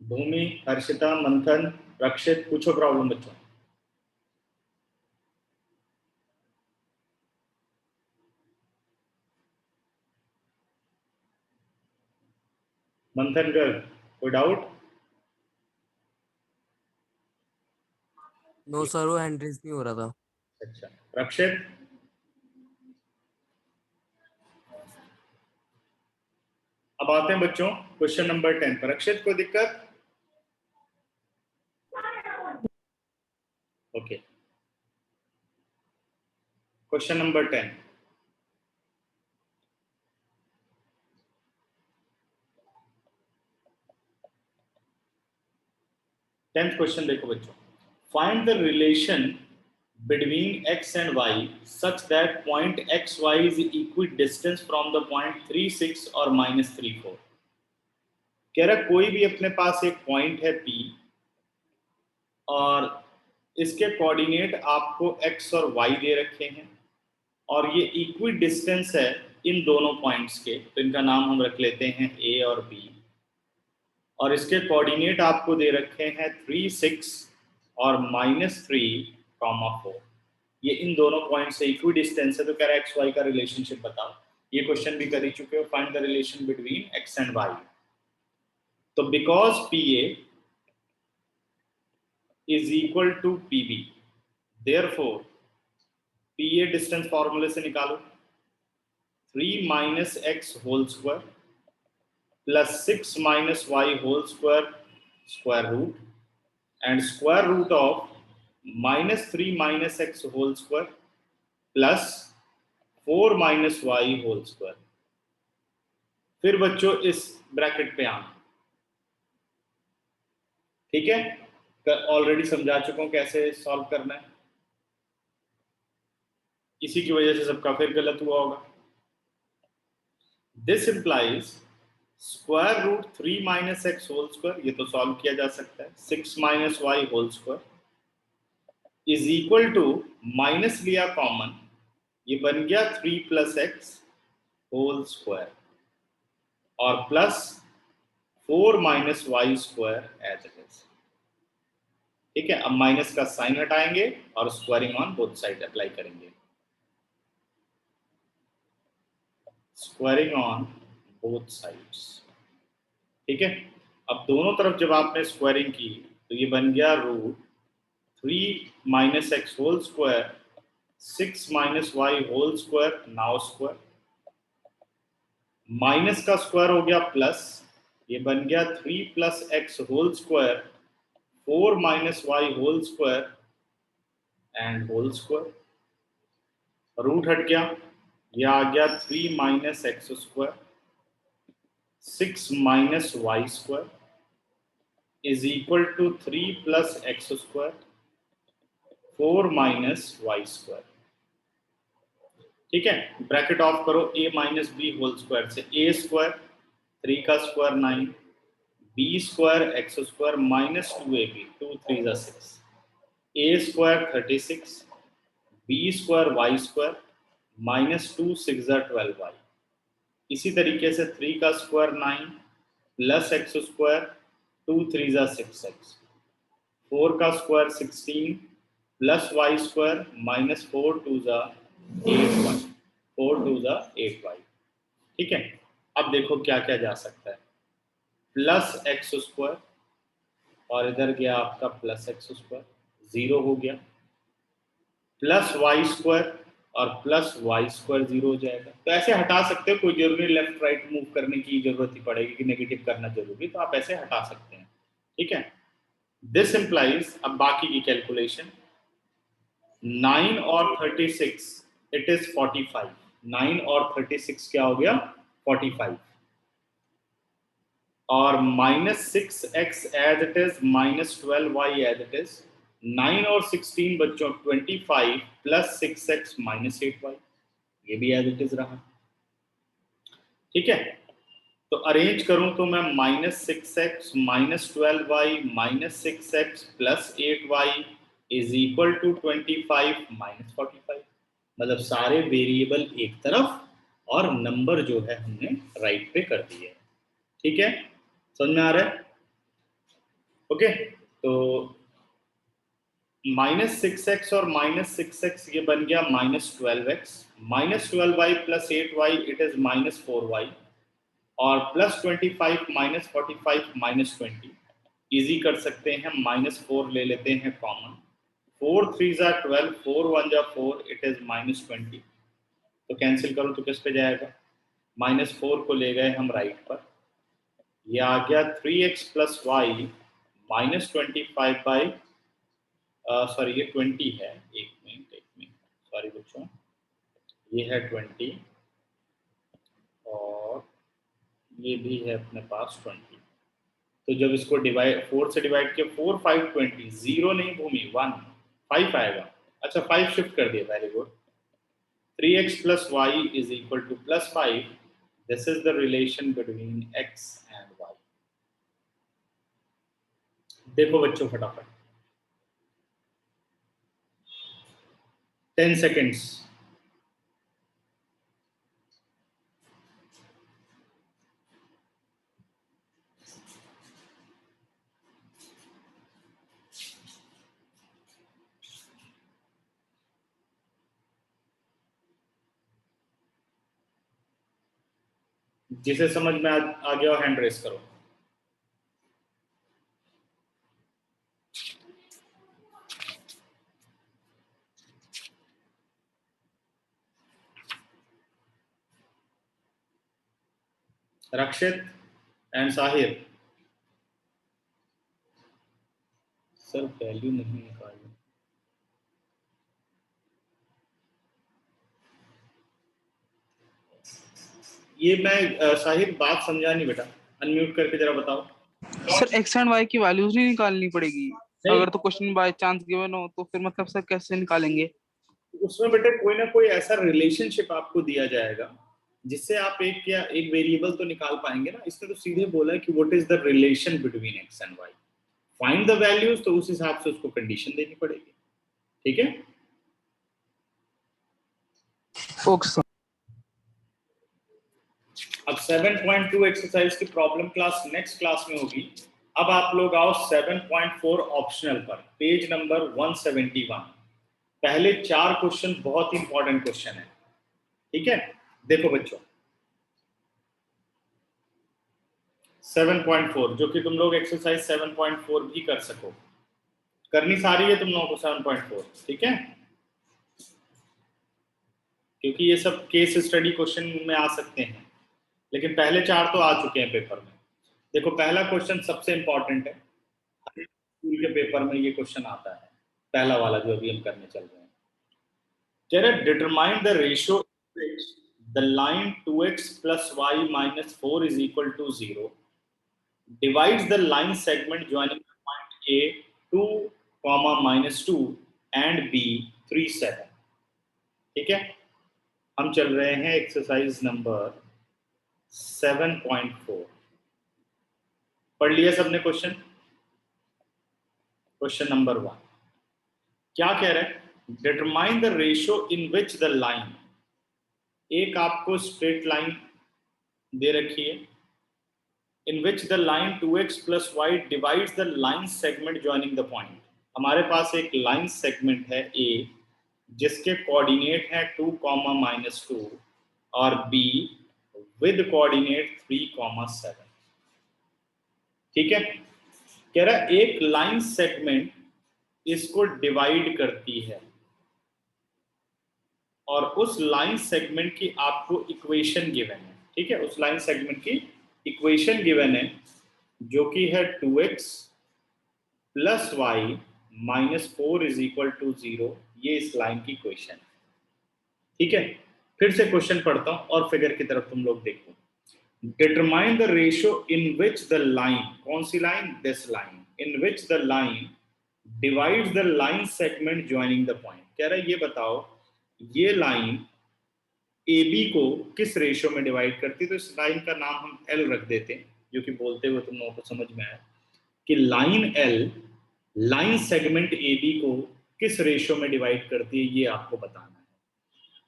भूमि, हर्षिता, मंथन, रक्षित, पूछो प्रॉब्लम बच्चों। मंथन कर, कोई डाउट? नो सर, वो हैंड रेस नहीं हो रहा था। अच्छा, रक्षित? अब आते हैं बच्चों क्वेश्चन नंबर 10 पर। रक्षित कोई दिक्कत? Okay, question number 10। 10th question देखो बच्चों, find the relation between x and y such that point xy is equidistant from the point 36 और -34। कह रहा कोई भी अपने पास एक पॉइंट है P और इसके कोऑर्डिनेट आपको x और y दे रखे हैं और ये इक्विडिस्टेंस है इन दोनों पॉइंट्स के, तो इनका नाम हम रख लेते हैं A और B, और इसके कोऑर्डिनेट आपको दे रखे हैं 3, 6 और -3, 4। ये इन दोनों पॉइंट से इक्विडिस्टेंस है, तो कह रहा है एक्स वाई का रिलेशनशिप बताओ। ये क्वेश्चन भी कर ही चुके हो, find the relation between x and y. तो because P A is equal to P B, therefore P A distance फॉर्मूले से निकालो 3 minus x whole square plus 6 minus y whole square square root and square root of -3 minus x whole square plus 4 minus y whole square. फिर बच्चों इस bracket पे आना, ठीक है, ऑलरेडी समझा चुका हूं कैसे सॉल्व करना है, इसी की वजह से सबका फिर गलत हुआ होगा। This implies square root 3 minus x whole square, ये तो सॉल्व किया जा सकता है, 6 minus y whole square is equal to, minus लिया कॉमन, ये बन गया 3 प्लस एक्स होल स्क्वायर और plus 4 minus y square as it is. ठीक है, अब माइनस का साइन हटाएंगे और squaring on both side apply करेंगे, स्क्वायरिंग ऑन बोथ साइड्स। ठीक है, अब दोनों तरफ जब आपने स्क्वायरिंग की तो ये बन गया root 3 minus x whole square 6 minus y whole square, now square, minus का स्क्वायर हो गया प्लस, ये बन गया 3 plus x whole square 4 minus y whole square and whole square, root हट गया, ये आ गया 3 minus x square 6 minus y square is equal to 3 plus x square 4 minus y square. ठीक है, ब्रैकेट ऑफ करो, a minus b whole square से a square 3 का square 9 b square x square minus 2ab 2 3 6 a square 36 b square y square minus 2 6 12y। इसी तरीके से 3 का square 9 plus x square 2 3 6x 4 का square 16 plus y square minus 4 2 8y 4 2 8y। ठीक है, अब देखो क्या क्या जा सकता है, प्लस एक्स स्क्वायर और इधर गया आपका प्लस एक्स स्क्वायर, 0 हो गया, प्लस वाई स्क्वायर और प्लस वाई स्क्वायर 0 हो जाएगा। तो ऐसे हटा सकते हो, कोई जरूरी लेफ्ट राइट मूव करने की जरूरत ही पड़ेगी कि नेगेटिव करना जरूरी, तो आप ऐसे हटा सकते हैं। ठीक है, दिस इंप्लाइज, अब बाकी की कैलकुलेशन 9 और 36 इट इज 45, 9 और 36 क्या हो गया 45 और minus 6x as it is minus 12y as it is, 9 और 16 बच्चों 25 प्लस 6x माइनस 8y, ये भी एज इट इज रहा। ठीक है, तो अरेंज करूं तो मैं minus 6x minus 12y minus 6x plus 8y is equal to 25 minus 45, मतलब सारे वेरिएबल एक तरफ और नंबर जो है हमने राइट पे कर दिए। ठीक है, समझ में आ रहा है? ओके, तो माइनस 6x और माइनस 6x ये बन गया minus 12x, minus 12y plus 8y it is minus 4y और प्लस 25 माइनस 45 माइनस 20, इजी कर सकते हैं, माइनस 4 ले लेते हैं कॉमन, 4 3 12 4 1 4 इट इज माइनस 20, तो कैंसिल करो तो किस पे जाएगा, माइनस 4 को ले गए हम राइट पर, ये आ गया 3x plus y minus 25 by sorry ये 20 है, एक मिनट सॉरी बच्चों, ये है 20 और ये भी है अपने पास 20, तो जब इसको डिवाइड 4 से डिवाइड किया 4 5 20, 0 नहीं भूमि 1 5 आएगा, अच्छा 5 शिफ्ट कर दिया, very good. 3x plus y is equal to plus 5. This is the relation between x and y. देखो बच्चों फटाफट 10 seconds। जिसे समझ में आ गया हैंड रेस करो। रक्षित एंड साहिर, सर वैल्यू नहीं निकाली। ये मैं साहिर बात समझा नहीं बेटा, अनम्यूट करके जरा बताओ। सर एक्स एंड वाई की वैल्यूज नहीं निकालनी पड़ेगी? नहीं, अगर तो क्वेश्चन बाय चांस गिवन हो तो फिर मतलब सर कैसे निकालेंगे? उसमें बेटे कोई ना कोई ऐसा रिलेशनशिप आपको दिया जाएगा जिससे आप एक या एक वेरिएबल तो निकाल पाएंगे ना। इसने तो सीधे बोला है कि what is the relation between x and y, find the values, तो उस हिसाब से उसको कंडीशन देनी पड़ेगी। ठीक है, ओके सर। अब 7.2 एक्सरसाइज की प्रॉब्लम क्लास नेक्स्ट क्लास में होगी। अब आप लोग आओ 7.4 ऑप्शनल पर, पेज नंबर 171। पहले 4 क्वेश्चन बहुत इंपॉर्टेंट क्वेश्चन है। ठीक है, देखो बच्चों 7.4 जो कि तुम लोग एक्सरसाइज 7.4 भी कर सको, करनी सारी है तुम लोगों को 7.4। ठीक है, क्योंकि ये सब केस स्टडी क्वेश्चन में आ सकते हैं, लेकिन पहले 4 तो आ चुके हैं पेपर में। देखो पहला क्वेश्चन सबसे इंपॉर्टेंट है, स्कूल के पेपर में ये क्वेश्चन आता है, पहला वाला जो अभी हम करने चल रहे हैं। कह रहे determine the ratio the line 2x plus y minus 4 is equal to 0 divides the line segment joining the point A 2, -2 and B 3, 7। ठीक है, हम चल रहे हैं एक्सरसाइज नंबर 7.4। पढ़ लिया सबने क्वेश्चन? क्वेश्चन नंबर 1 क्या कह रहे हैं? Determine the ratio in which the line, एक आपको स्ट्रेट लाइन दे रखी है, in which the line 2x plus y divides the line segment joining the point। हमारे पास एक लाइन सेगमेंट है A जिसके कोऑर्डिनेट है 2, -2 और B विद कोऑर्डिनेट 3, 7। ठीक है, कह रहा है एक लाइन सेगमेंट इसको डिवाइड करती है और उस लाइन सेगमेंट की आपको इक्वेशन गिवन है। ठीक है, उस लाइन सेगमेंट की इक्वेशन गिवन है जो कि है 2x plus y minus 4 is equal to 0। ये इस लाइन की इक्वेशन है। ठीक है, फिर से क्वेश्चन पढ़ता हूं और फिगर की तरफ तुम लोग देखो। Determine the ratio in which the line, कौन सी line? This line, in which the line divides the line segment joining the point. कह रहा है ये बताओ ये लाइन AB को किस रेशियो में डिवाइड करती है। तो इस लाइन का नाम हम L रख देते हैं, जो कि बोलते हुए तुम लोगों को समझ में आया कि line L line segment AB को किस रेशियो में डिवाइड करती है, ये आपको बताना है।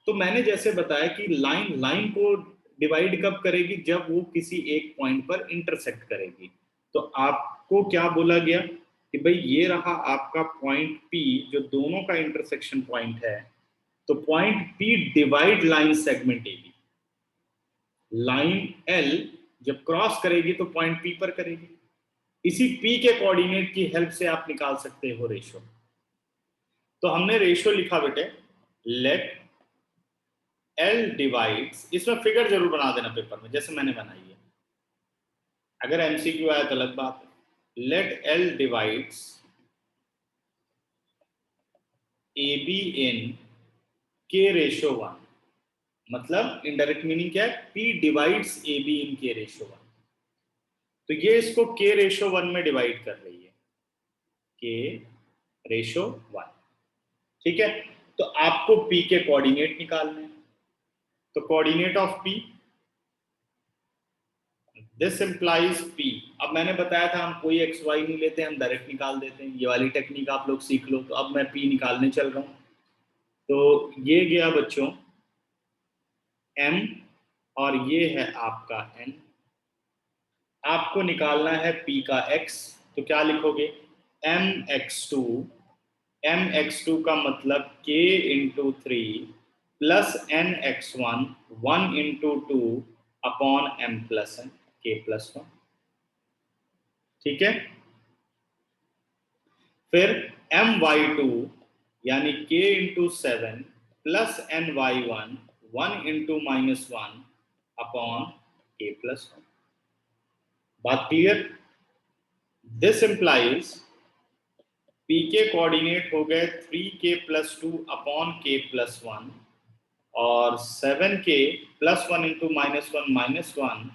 तो मैंने जैसे बताया कि लाइन लाइन को डिवाइड कब करेगी? जब वो किसी एक पॉइंट पर इंटरसेक्ट करेगी। तो आपको क्या बोला गया कि भाई ये रहा आपका पॉइंट P जो दोनों का इंटरसेक्शन पॉइंट है, तो point P divide line segment AB। Line L जब क्रॉस करेगी तो पॉइंट P पर करेगी। इसी P के कोऑर्डिनेट की हेल्प से आप निकाल सकते हो रेशियो। तो हमने रेशियो लिखा बेटे, लेट L डिवाइड्स, इसमें फिगर जरूर बना देना पेपर में जैसे मैंने बनाई है, अगर MCQ आया तो अलग बात है। लेट L डिवाइड्स AB इन K रेशियो 1, मतलब इनडायरेक्ट मीनिंग क्या है? P डिवाइड्स AB इन K रेशियो 1। तो ये इसको K रेशियो 1 में डिवाइड कर रही है, K रेशियो 1। ठीक है, तो आपको P के कोऑर्डिनेट निकालने हैं। तो coordinate of P, this implies P। अब मैंने बताया था हम कोई एक्स वाई नहीं लेते, हम डायरेक्ट निकाल देते हैं। ये वाली टेक्निक आप लोग सीख लो। तो अब मैं P निकालने चल रहा हूं। तो ये गया बच्चों M, और ये है आपका N। आपको निकालना है P का X, तो क्या लिखोगे? mx2, mx2 का मतलब k into 3 plus nx1, 1 into 2 upon m plus n, k plus 1। ठीक है, फिर my2 यानी k into 7 plus ny1, 1 into -1 upon k plus 1। बात क्लियर? दिस इंप्लाइज P के कोऑर्डिनेट हो गए 3k plus 2 upon k plus 1 और 7k plus 1 into -1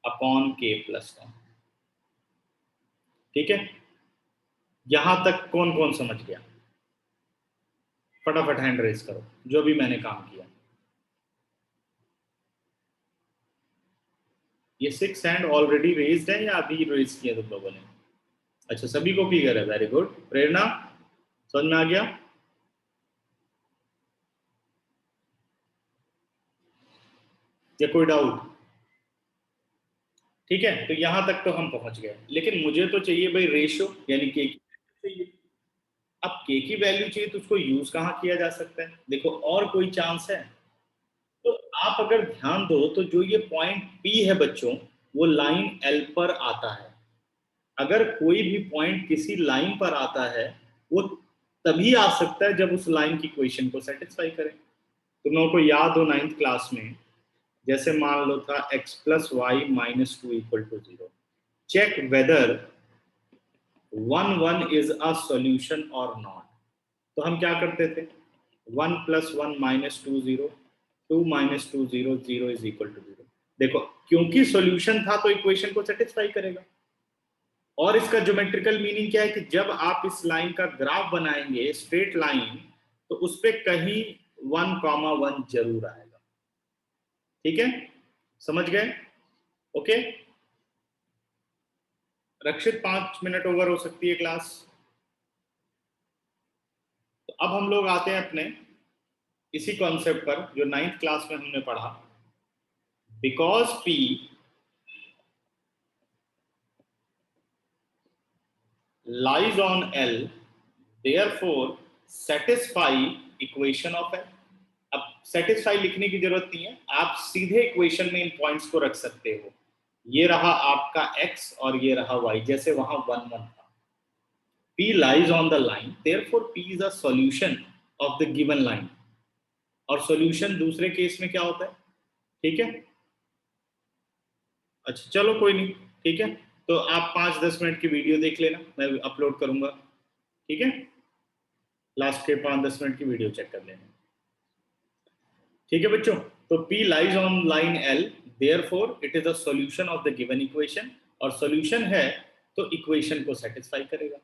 upon k plus 1। ठीक है, यहां तक कौन कौन समझ गया? फटाफट हैंड रेज करो जो भी मैंने काम किया। ये 6 हैंड ऑलरेडी रेज्ड है या अभी रेज किया तुम लोगों ने? अच्छा, सभी को क्लियर है, वेरी गुड। प्रेरणा, समझ में आ गया? या कोई डाउट? ठीक है, तो यहां तक तो हम पहुंच गए, लेकिन मुझे तो चाहिए भाई रेशो, यानी के की चाहिए। अब के की वैल्यू चाहिए तो उसको यूज कहां किया जा सकता है? देखो, और कोई चांस है? तो आप अगर ध्यान दो तो जो ये पॉइंट P है बच्चों, वो लाइन L पर आता है। अगर कोई भी पॉइंट किसी लाइन पर आता है, वो तभी आ सकता है जब उस लाइन की इक्वेशन को सेटिस्फाई करे। तुम लोगों को याद हो 9th क्लास में, जैसे मान लो था x plus y minus 2 equal to 0, check whether 1 is a solution और नॉट। तो हम क्या करते थे? 1 plus 1 minus 2 0, 2 minus 2 0, 0 is equal to 0। देखो, क्योंकि सॉल्यूशन था तो इक्वेशन को सेटिस्फाई करेगा। और इसका ज्योमेट्रिकल मीनिंग क्या है कि जब आप इस लाइन का ग्राफ बनाएंगे, स्ट्रेट लाइन, तो उस पे कहीं 1, 1 जरूर आएगा। ठीक है, समझ गए? ओके, रक्षित 5 मिनट ओवर हो सकती है क्लास। तो अब हम लोग आते हैं अपने इसी कॉन्सेप्ट पर जो 9th क्लास में हमने पढ़ा। Because P lies on L, therefore satisfy equation of L। अब satisfy लिखने की जरूरत नहीं है, आप सीधे इक्वेशन में इन पॉइंट्स को रख सकते हो। ये रहा आपका x और ये रहा y, जैसे वहां 1 1 था। P lies on the line, therefore P is a solution of the given line। और सॉल्यूशन दूसरे केस में क्या होता है? ठीक है, अच्छा चलो कोई नहीं, ठीक है। तो आप 5-10 मिनट की वीडियो देख लेना, मैं अपलोड करूंगा। ठीक है, लास्ट के 5-10 मिनट की वीडियो चेक कर लेना। ठीक है बच्चों, तो P lies on line L, therefore it is a solution of the given equation। और सॉल्यूशन है तो इक्वेशन को सेटिस्फाई करेगा।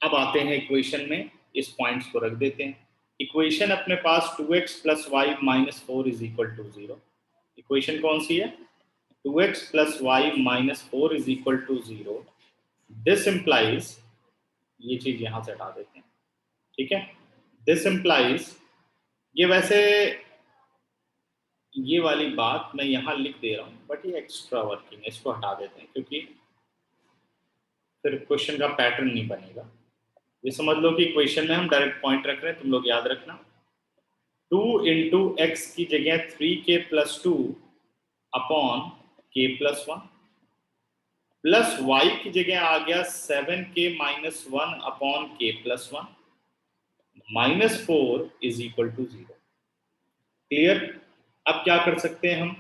अब आते हैं इक्वेशन में, इस पॉइंट्स को रख देते हैं। इक्वेशन अपने पास 2x plus y minus 4 is equal to 0। Equation कौन सी है? 2x plus y minus 4 is equal to 0। This implies, ये चीज यहां से हटा देते हैं। ठीक है, दिस इंप्लाइज, ये वैसे ये वाली बात मैं यहां लिख दे रहा हूं, बट ये एक्स्ट्रा वर्किंग है, इसको हटा देते हैं क्योंकि फिर क्वेश्चन का पैटर्न नहीं बनेगा। ये समझ लो कि इक्वेशन में हम डायरेक्ट पॉइंट रख रहे हैं, तुम लोग याद रखना। 2 इंटू एक्स की जगह 3k plus 2 upon k plus 1, plus y की जगह आ गया 7k minus 1 upon k plus 1, minus 4 is equal to 0। Clear? अब क्या कर सकते हैं हम?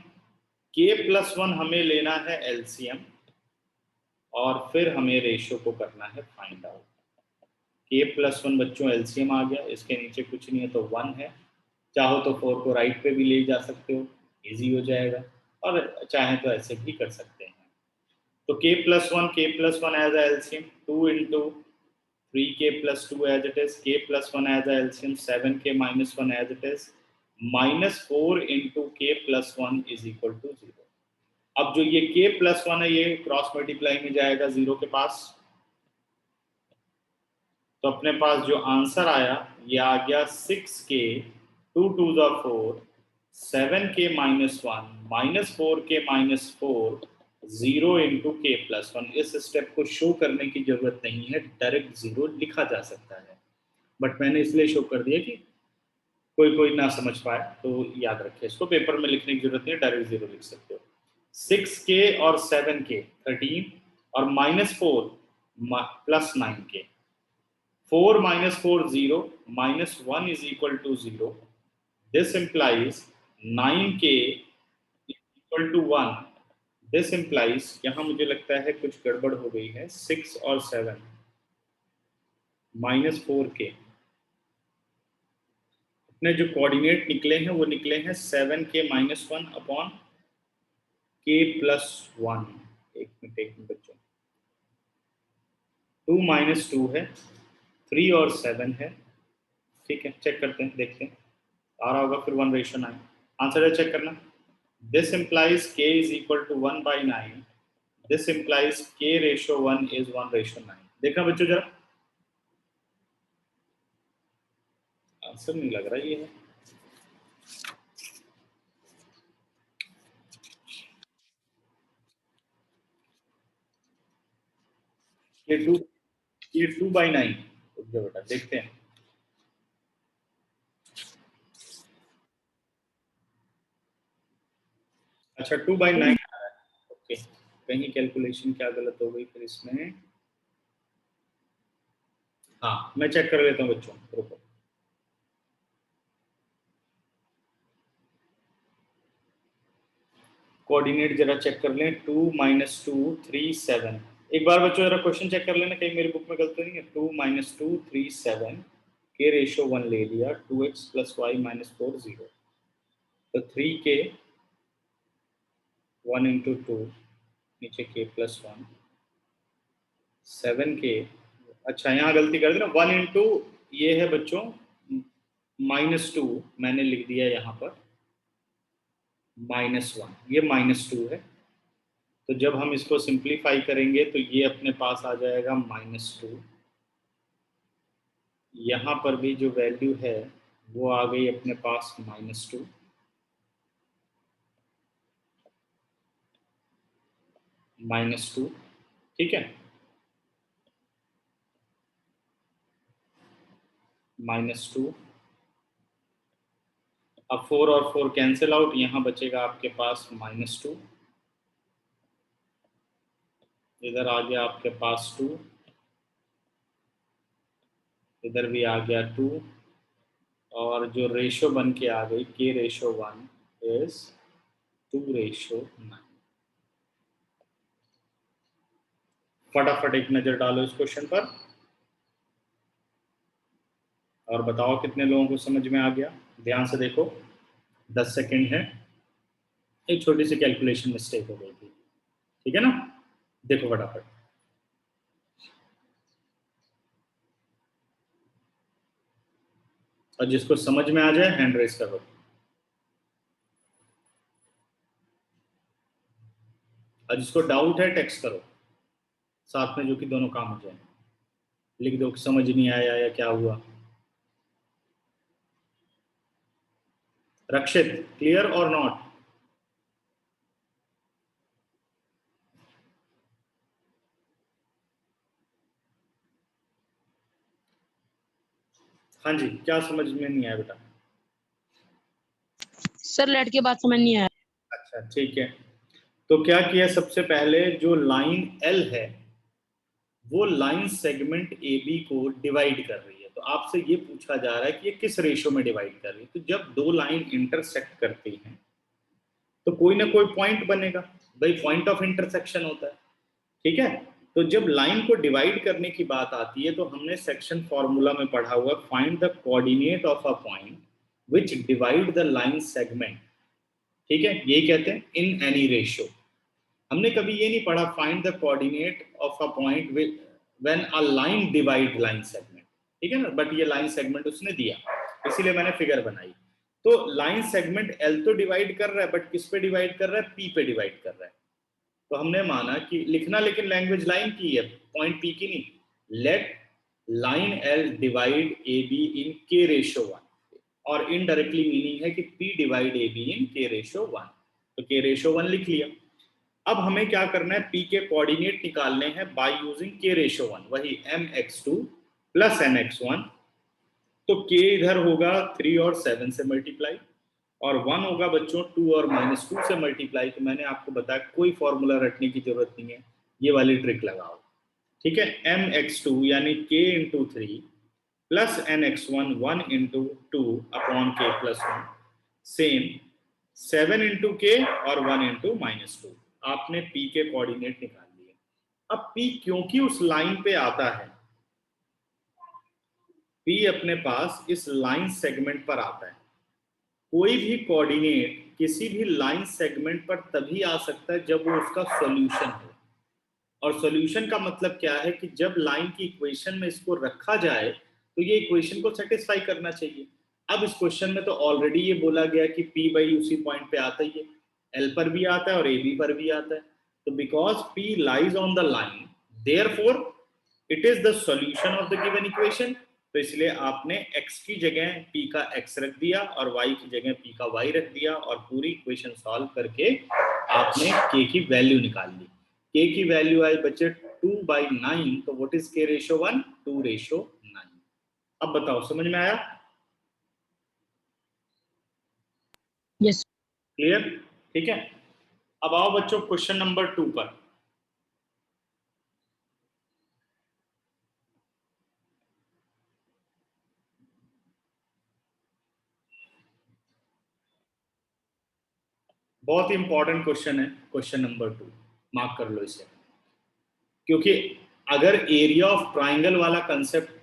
k प्लस 1 हमें लेना है एलसीएम, और फिर हमें रेशियो को करना है फाइंड आउट। k प्लस 1 बच्चों एलसीएम आ गया, इसके नीचे कुछ नहीं है तो 1 है। चाहो तो 4 को राइट पे भी ले जा सकते हो, इजी हो जाएगा, और चाहे तो ऐसे भी कर सकते हैं। तो k plus 1 as LCM 2 into 3k plus 2 as it is, k plus 1 as a LCM, 7k minus 1 as it is, minus 4 into k plus 1 is equal to 0. अब जो ये k plus 1 है ये क्रॉस मल्टीप्लाई में जाएगा 0 के पास, तो अपने पास जो आंसर आया ये आ गया 6k 2 to the 4 7k minus 1 minus 4k minus 4 0 into k plus 1. इस स्टेप को शो करने की जरूरत नहीं है, डायरेक्ट 0 लिखा जा सकता है, बट मैंने इसलिए शो कर दिया कि कोई ना समझ पाए तो याद रखें इसको, पेपर में लिखने की जरूरत नहीं है, डायरेक्ट 0 लिख सकते हो. 6k और 7k 13 और minus 4 plus 9k. 4 minus 4 0 minus 1 is equal to 0. This implies 9k is equal to 1. This implies, यहाँ मुझे लगता है कुछ गड़बड़ हो गई है, 6 और 7 minus 4k. अपने जो कोऑर्डिनेट निकले हैं वो निकले हैं 7k minus 1 upon k plus 1. एक मिनट बच्चों, 2 minus 2 है, 3 और 7 है, ठीक है. चेक करते हैं, देखते हैं आ रहा होगा, फिर 1:9. आंसर है, चेक करना. This implies k is equal to 1/9. This implies k ratio 1 is 1:9. देखना बच्चों जरा, आंसर नहीं लग रहा ये है. ये 2/9. बेटा देखते हैं. अच्छा 2/9. ओके, कहीं कैलकुलेशन क्या गलत हो गई फिर इसमें. हाँ, मैं चेक कर लेता हूँ बच्चों, रुको. कोऑर्डिनेट जरा चेक कर लें. 2 minus 2 3 7. एक बार बच्चों जरा क्वेश्चन चेक कर लेना, कहीं मेरी बुक में गलती नहीं है. 2 minus 2 3 7 k रेशियो 1 ले लिया, 2x plus y minus 4 0. तो 3k 1 into 2 नीचे k plus 1 7k. अच्छा यहाँ गलती कर देना, 1 into ये है बच्चों -2 मैंने लिख दिया यहाँ पर -1, ये -2 है. तो जब हम इसको सिंप्लीफाई करेंगे तो ये अपने पास आ जाएगा -2. यहाँ पर भी जो वैल्यू है वो आ गई अपने पास -2. -2, ठीक है. -2. अब 4 और 4 कैंसिल आउट, यहाँ बचेगा आपके पास -2. इधर आ गया आपके पास 2, इधर भी आ गया 2, और जो रेशो बन के आ गई k रेशो 1 इज 2:9. फटाफट एक नजर डालो इस क्वेश्चन पर और बताओ कितने लोगों को समझ में आ गया. ध्यान से देखो, 10 सेकंड है. एक छोटी सी कैलकुलेशन मिस्टेक हो गई थी, ठीक है ना. देखो फटाफट. और जिसको समझ में आ जाए हैंड रेस करो. और जिसको डाउट है टेक्स्ट करो साथ में, जो कि दोनों काम हो जाए. लिख दो कि समझ नहीं आया या क्या हुआ. रक्षित, क्लियर और नॉट? हाँ जी, क्या समझ में नहीं आया बेटा? सर लेट के बाद समझ नहीं आया. अच्छा ठीक है. तो क्या किया, सबसे पहले जो लाइन L है वो लाइन सेगमेंट AB को डिवाइड कर रही है. तो आपसे ये पूछा जा रहा है कि ये किस रेशियो में डिवाइड कर रही है. तो जब दो लाइन इंटरसेक्ट करती हैं तो कोई ना कोई पॉइंट बनेगा भाई, पॉइंट ऑफ इंटरसेक्शन होता है, ठीक है. तो जब लाइन को डिवाइड करने की बात आती है तो हमने सेक्शन फॉर्मूला में पढ़ा हुआ, find the coordinate of a point which divide the line segment, ठीक है. यही कहते हैं इन एनी रेशियो. हमने कभी ये नहीं पढ़ा find the coordinate of a point when a line divide line segment, ठीक है ना, बट ये लाइन सेगमेंट उसने दिया इसीलिए मैंने फिगर बनाई। तो लाइन सेगमेंट एल तो डिवाइड कर रहा है, बट किस पे डिवाइड कर रहा है, पी पे डिवाइड कर रहा है। तो हमने माना कि लिखना लेकिन लैंग्वेज लाइन की है, पॉइंट पी की नहीं। Let line L divide A B in k ratio 1, और इनडायरेक्टली मीनिंग है कि P divide A B in k ratio 1, तो के रेशो 1 लिख लिया। अब हमें क्या करना है, पी के कोऑर्डिनेट निकालने हैं बाय यूजिंग के रेशो 1, वही mx2 प्लस mx1। तो के इधर होगा 3 और 7 से मल्टीप्लाई, और 1 होगा बच्चों 2 और -2 से मल्टीप्लाई। तो मैंने आपको बताया कोई फॉर्मूला रटने की जरूरत नहीं है, ये वाली ट्रिक लगाओ, ठीक है। mx2 यानी k into 3 plus nx1 1 into 2 upon k plus 1, same 7 into के और 1 इंटू -2। आपने p के कोऑर्डिनेट निकाल लिए। अब p क्योंकि उस लाइन पे आता है, p अपने पास इस लाइन सेगमेंट पर आता है। कोई भी कोऑर्डिनेट किसी भी लाइन सेगमेंट पर तभी आ सकता है जब वो उसका सॉल्यूशन हो। और सॉल्यूशन का मतलब क्या है कि जब लाइन की इक्वेशन में इसको रखा जाए तो ये इक्वेशन को सेटिस्फाई करना चाहिए। अब इस क्वेश्चन में तो ऑलरेडी ये बोला गया कि p बाई उसी पॉइंट पे आता ही है, l पर भी आता है और ab पर भी आता है। तो because p lies on the line, therefore it is the solution of the given equation. तो इसलिए आपने x की जगह p का x रख दिया और y की जगह p का y रख दिया, और पूरी इक्वेशन सॉल्व करके आपने k की वैल्यू निकाल ली। k की वैल्यू आई बच्चे 2/9, तो व्हाट इज k रेशो 1, 2:9। अब बताओ समझ में आया, यस। क्लियर, ठीक है। अब आओ बच्चों क्वेश्चन नंबर 2 पर। बहुत ही इंपॉर्टेंट क्वेश्चन है क्वेश्चन नंबर 2, मार्क कर लो इसे, क्योंकि अगर एरिया ऑफ ट्राइंगल वाला कंसेप्ट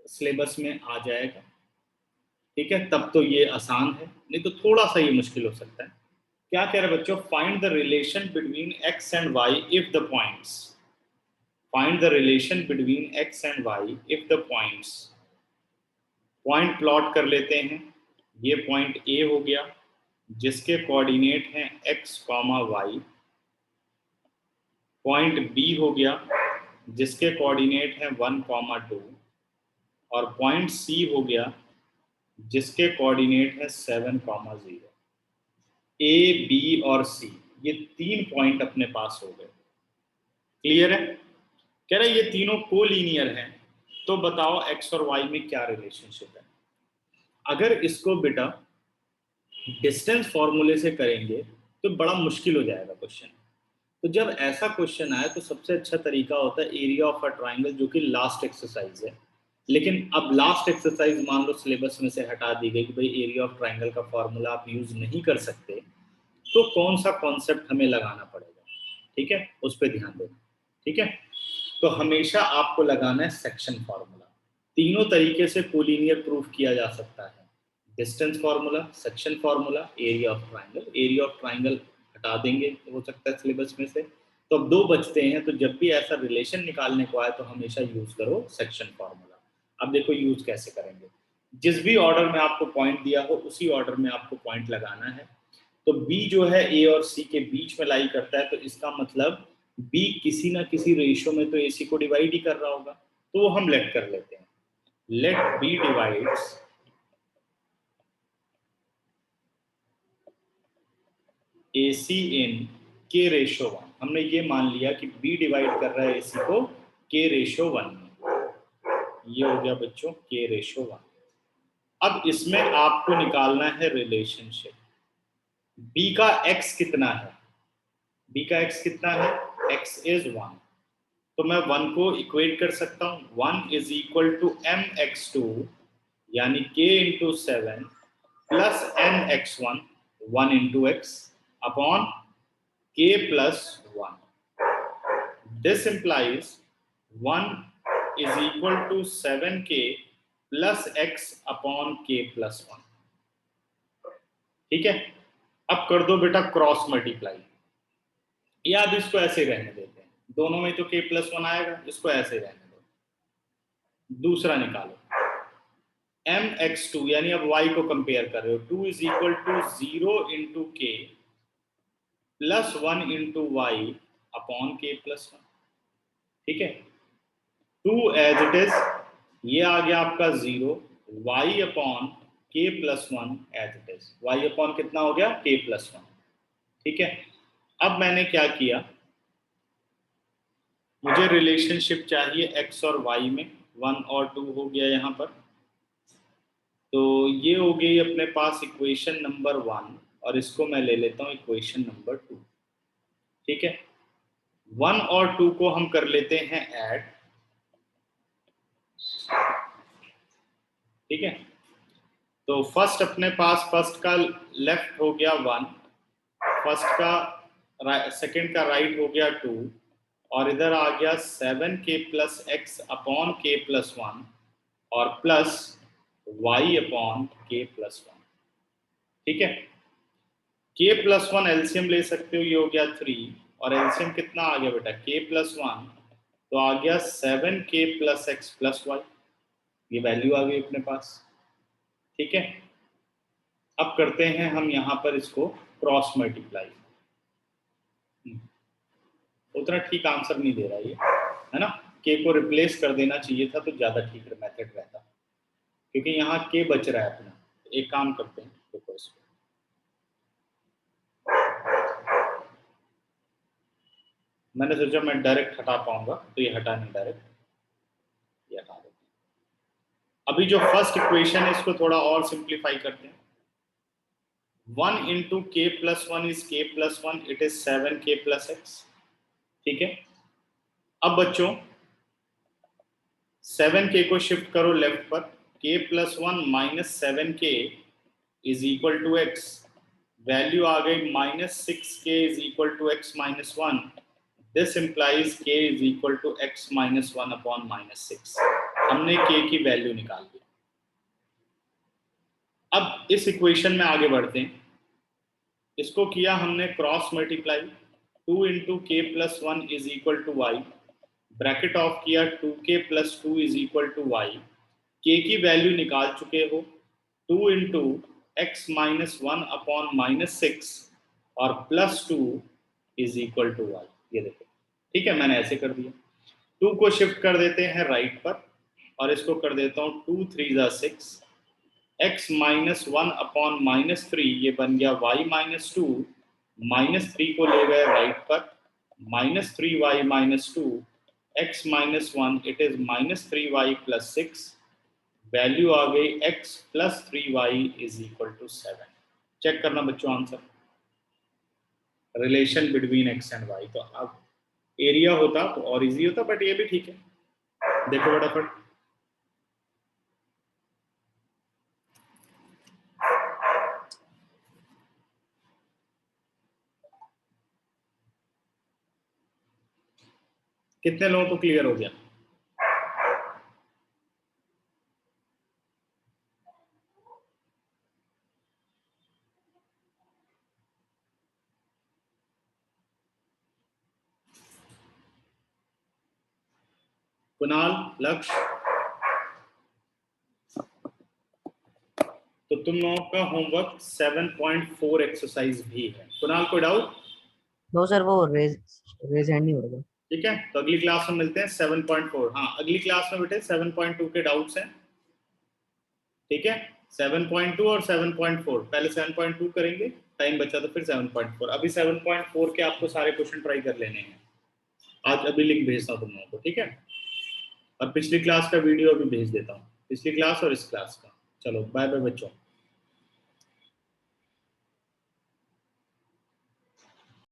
सिलेबस में आ जाएगा, ठीक है, तब तो ये आसान है, नहीं तो थोड़ा सा ये मुश्किल हो सकता है। क्या कह रहे बच्चों, find the relation between x and y if the points, find the relation between x and y if the points. Point plot कर लेते हैं। ये पॉइंट A हो गया जिसके कोऑर्डिनेट हैं x, y। पॉइंट B हो गया जिसके कोऑर्डिनेट हैं 1, 2, और पॉइंट C हो गया जिसके कोऑर्डिनेट है 7, 0। A, B और C, ये 3 पॉइंट अपने पास हो गए, क्लियर है। कह रहे ये तीनों कोलिनियर हैं, तो बताओ x और y में क्या रिलेशनशिप है। अगर इसको बेटा डिस्टेंस फॉर्मूले से करेंगे तो बड़ा मुश्किल हो जाएगा क्वेश्चन। तो जब ऐसा क्वेश्चन आए तो सबसे अच्छा तरीका होता है एरिया ऑफ अ ट्राइंगल, जो कि लास्ट एक्सरसाइज है। लेकिन अब लास्ट एक्सरसाइज मान लो सिलेबस में से हटा दी गई कि भाई एरिया ऑफ ट्राइंगल का फॉर्मूला आप यूज नहीं कर सकते, तो कौन सा कॉन्सेप्ट हमें लगाना पड़ेगा, ठीक है, उस पर ध्यान देना, ठीक है। तो हमेशा आपको लगाना है सेक्शन फॉर्मूला। तीनों तरीके से कोलिनियर प्रूफ किया जा सकता है, distance formula, section formula, area of triangle. Area of triangle हटा देंगे तो हो सकता है सिलेबस में से, तो अब 2 बचते हैं। तो जब भी ऐसा रिलेशन निकालने को आए तो हमेशा यूज करो सेक्शन फार्मूला। अब देखो यूज कैसे करेंगे, जिस भी ऑर्डर में आपको पॉइंट दिया हो उसी ऑर्डर में आपको पॉइंट लगाना है। तो B जो है A और C के बीच में लाई करता है, तो इसका मतलब B किसी ना किसी रेशियो में तो AC को डिवाइड ही कर रहा होगा, तो वो हम लेट कर लेते हैं। लेट B डिवाइड्स AC इन K रेशो 1। हमने ये मान लिया कि B डिवाइड कर रहा है AC को K रेशो 1 में, ये हो गया बच्चों K रेशो 1। अब इसमें आपको निकालना है रिलेशनशिप। B का x कितना है, B का x कितना है, x इज 1। तो मैं 1 को इक्वेट कर सकता हूँ, 1 इज इक्वल टू mx2 यानी k into 7 plus nx1 1 into x upon k plus 1। This implies 1 is equal to 7k plus x upon k plus 1, ठीक है। अब कर दो बेटा क्रॉस मल्टीप्लाई, या अब इसको ऐसे रहने देते हैं, दोनों में तो k प्लस 1 आएगा, इसको ऐसे रहने दो। दूसरा निकालो mx2, यानी अब y को कंपेयर कर रहे हो, 2 is equal to 0 into k plus 1 into Y upon k plus 1। ठीक है, 2 एज इट इज, ये आ गया आपका 0, y upon k plus 1 as it is, y upon कितना हो गया, के प्लस 1। ठीक है, अब मैंने क्या किया, मुझे रिलेशनशिप चाहिए x और y में, 1 और 2 हो गया यहाँ पर, तो ये हो गई अपने पास इक्वेशन नंबर 1, और इसको मैं ले लेता हूँ इक्वेशन नंबर 2। ठीक है, 1 और 2 को हम कर लेते हैं ऐड। ठीक है, तो फर्स्ट अपने पास, फर्स्ट का लेफ्ट हो गया 1, फर्स्ट का सेकंड का राइट हो गया 2, और इधर आ गया 7k plus x upon k plus 1 और plus y upon k plus 1। ठीक है, k प्लस 1 एलसीएम ले सकते हो, ये हो गया 3, और एलसीएम कितना आ गया बेटा, k प्लस 1, तो आ गया 7k plus x plus y, ये वैल्यू आ गई अपने पास। ठीक है, अब करते हैं हम यहाँ पर इसको क्रॉस मल्टीप्लाई। उतना ठीक आंसर नहीं दे रहा ये, है ना, k को रिप्लेस कर देना चाहिए था तो ज्यादा ठीक मेथड रहता, क्योंकि यहाँ k बच रहा है अपना। एक काम करते हैं, देखो इसको मैंने सोचा मैं डायरेक्ट हटा पाऊंगा, तो ये हटा नहीं, डायरेक्ट ये हटा देते हैं। अभी जो फर्स्ट इक्वेशन है इसको थोड़ा और सिंप्लीफाई करते हैं। 1 इंटू के प्लस 1 इज के plus 1, it is 7k plus x. ठीक है, अब बच्चों 7k को शिफ्ट करो लेफ्ट पर, k plus 1 minus 7k is equal to x, value आ गई minus 6k is equal to x minus 1। This implies k is equal to x minus 1 upon minus 6। हमने k की वैल्यू निकाल दी। अब इस इक्वेशन में आगे बढ़ते हैं, इसको किया हमने cross multiply, 2 into k plus 1 is equal to y, bracket off किया 2k plus 2 is equal to y, k की वैल्यू निकाल चुके हो, 2 into x minus 1 upon minus 6 और plus 2 is equal to y, ये देखो। ठीक है, मैंने ऐसे कर दिया। 2 को शिफ्ट कर देते हैं राइट पर, और इसको कर देता हूँ 2 3 जा 6, x माइनस 1 अपॉन माइनस 3, ये बन गया y माइनस 2, माइनस 3 को ले गए राइट पर, minus 3y minus 2, x minus 1, it is minus 3y plus 6, value आ गई x plus 3y is equal to 7। Check करना बच्चों answer, relation between x and y। तो अब एरिया होता तो और इजी होता, बट ये भी ठीक है। देखो फटाफट, कितने लोगों को क्लियर हो गया? कुणाल, लक्ष्य, तो तुम लोगों का होमवर्क 7.4 एक्सरसाइज भी है। कुणाल कोई डाउट? नो सर, वो रेज हैंड नहीं होगा। ठीक है, तो अगली क्लास में मिलते हैं 7.4। हाँ, अगली क्लास में बेटे 7.2 के डाउट्स हैं। ठीक है, 7.2 और 7.4, पहले 7.2 करेंगे, टाइम बचा तो फिर 7.4। अभी 7.4 के आपको सारे क्वेश्चन ट्राई कर लेने हैं आज, अभी लिंक भेजता हूँ तुम लोगों को। ठीक है, और पिछली क्लास का वीडियो अभी भेज देता हूँ, पिछली क्लास और इस क्लास का। चलो बाय बाय बच्चों।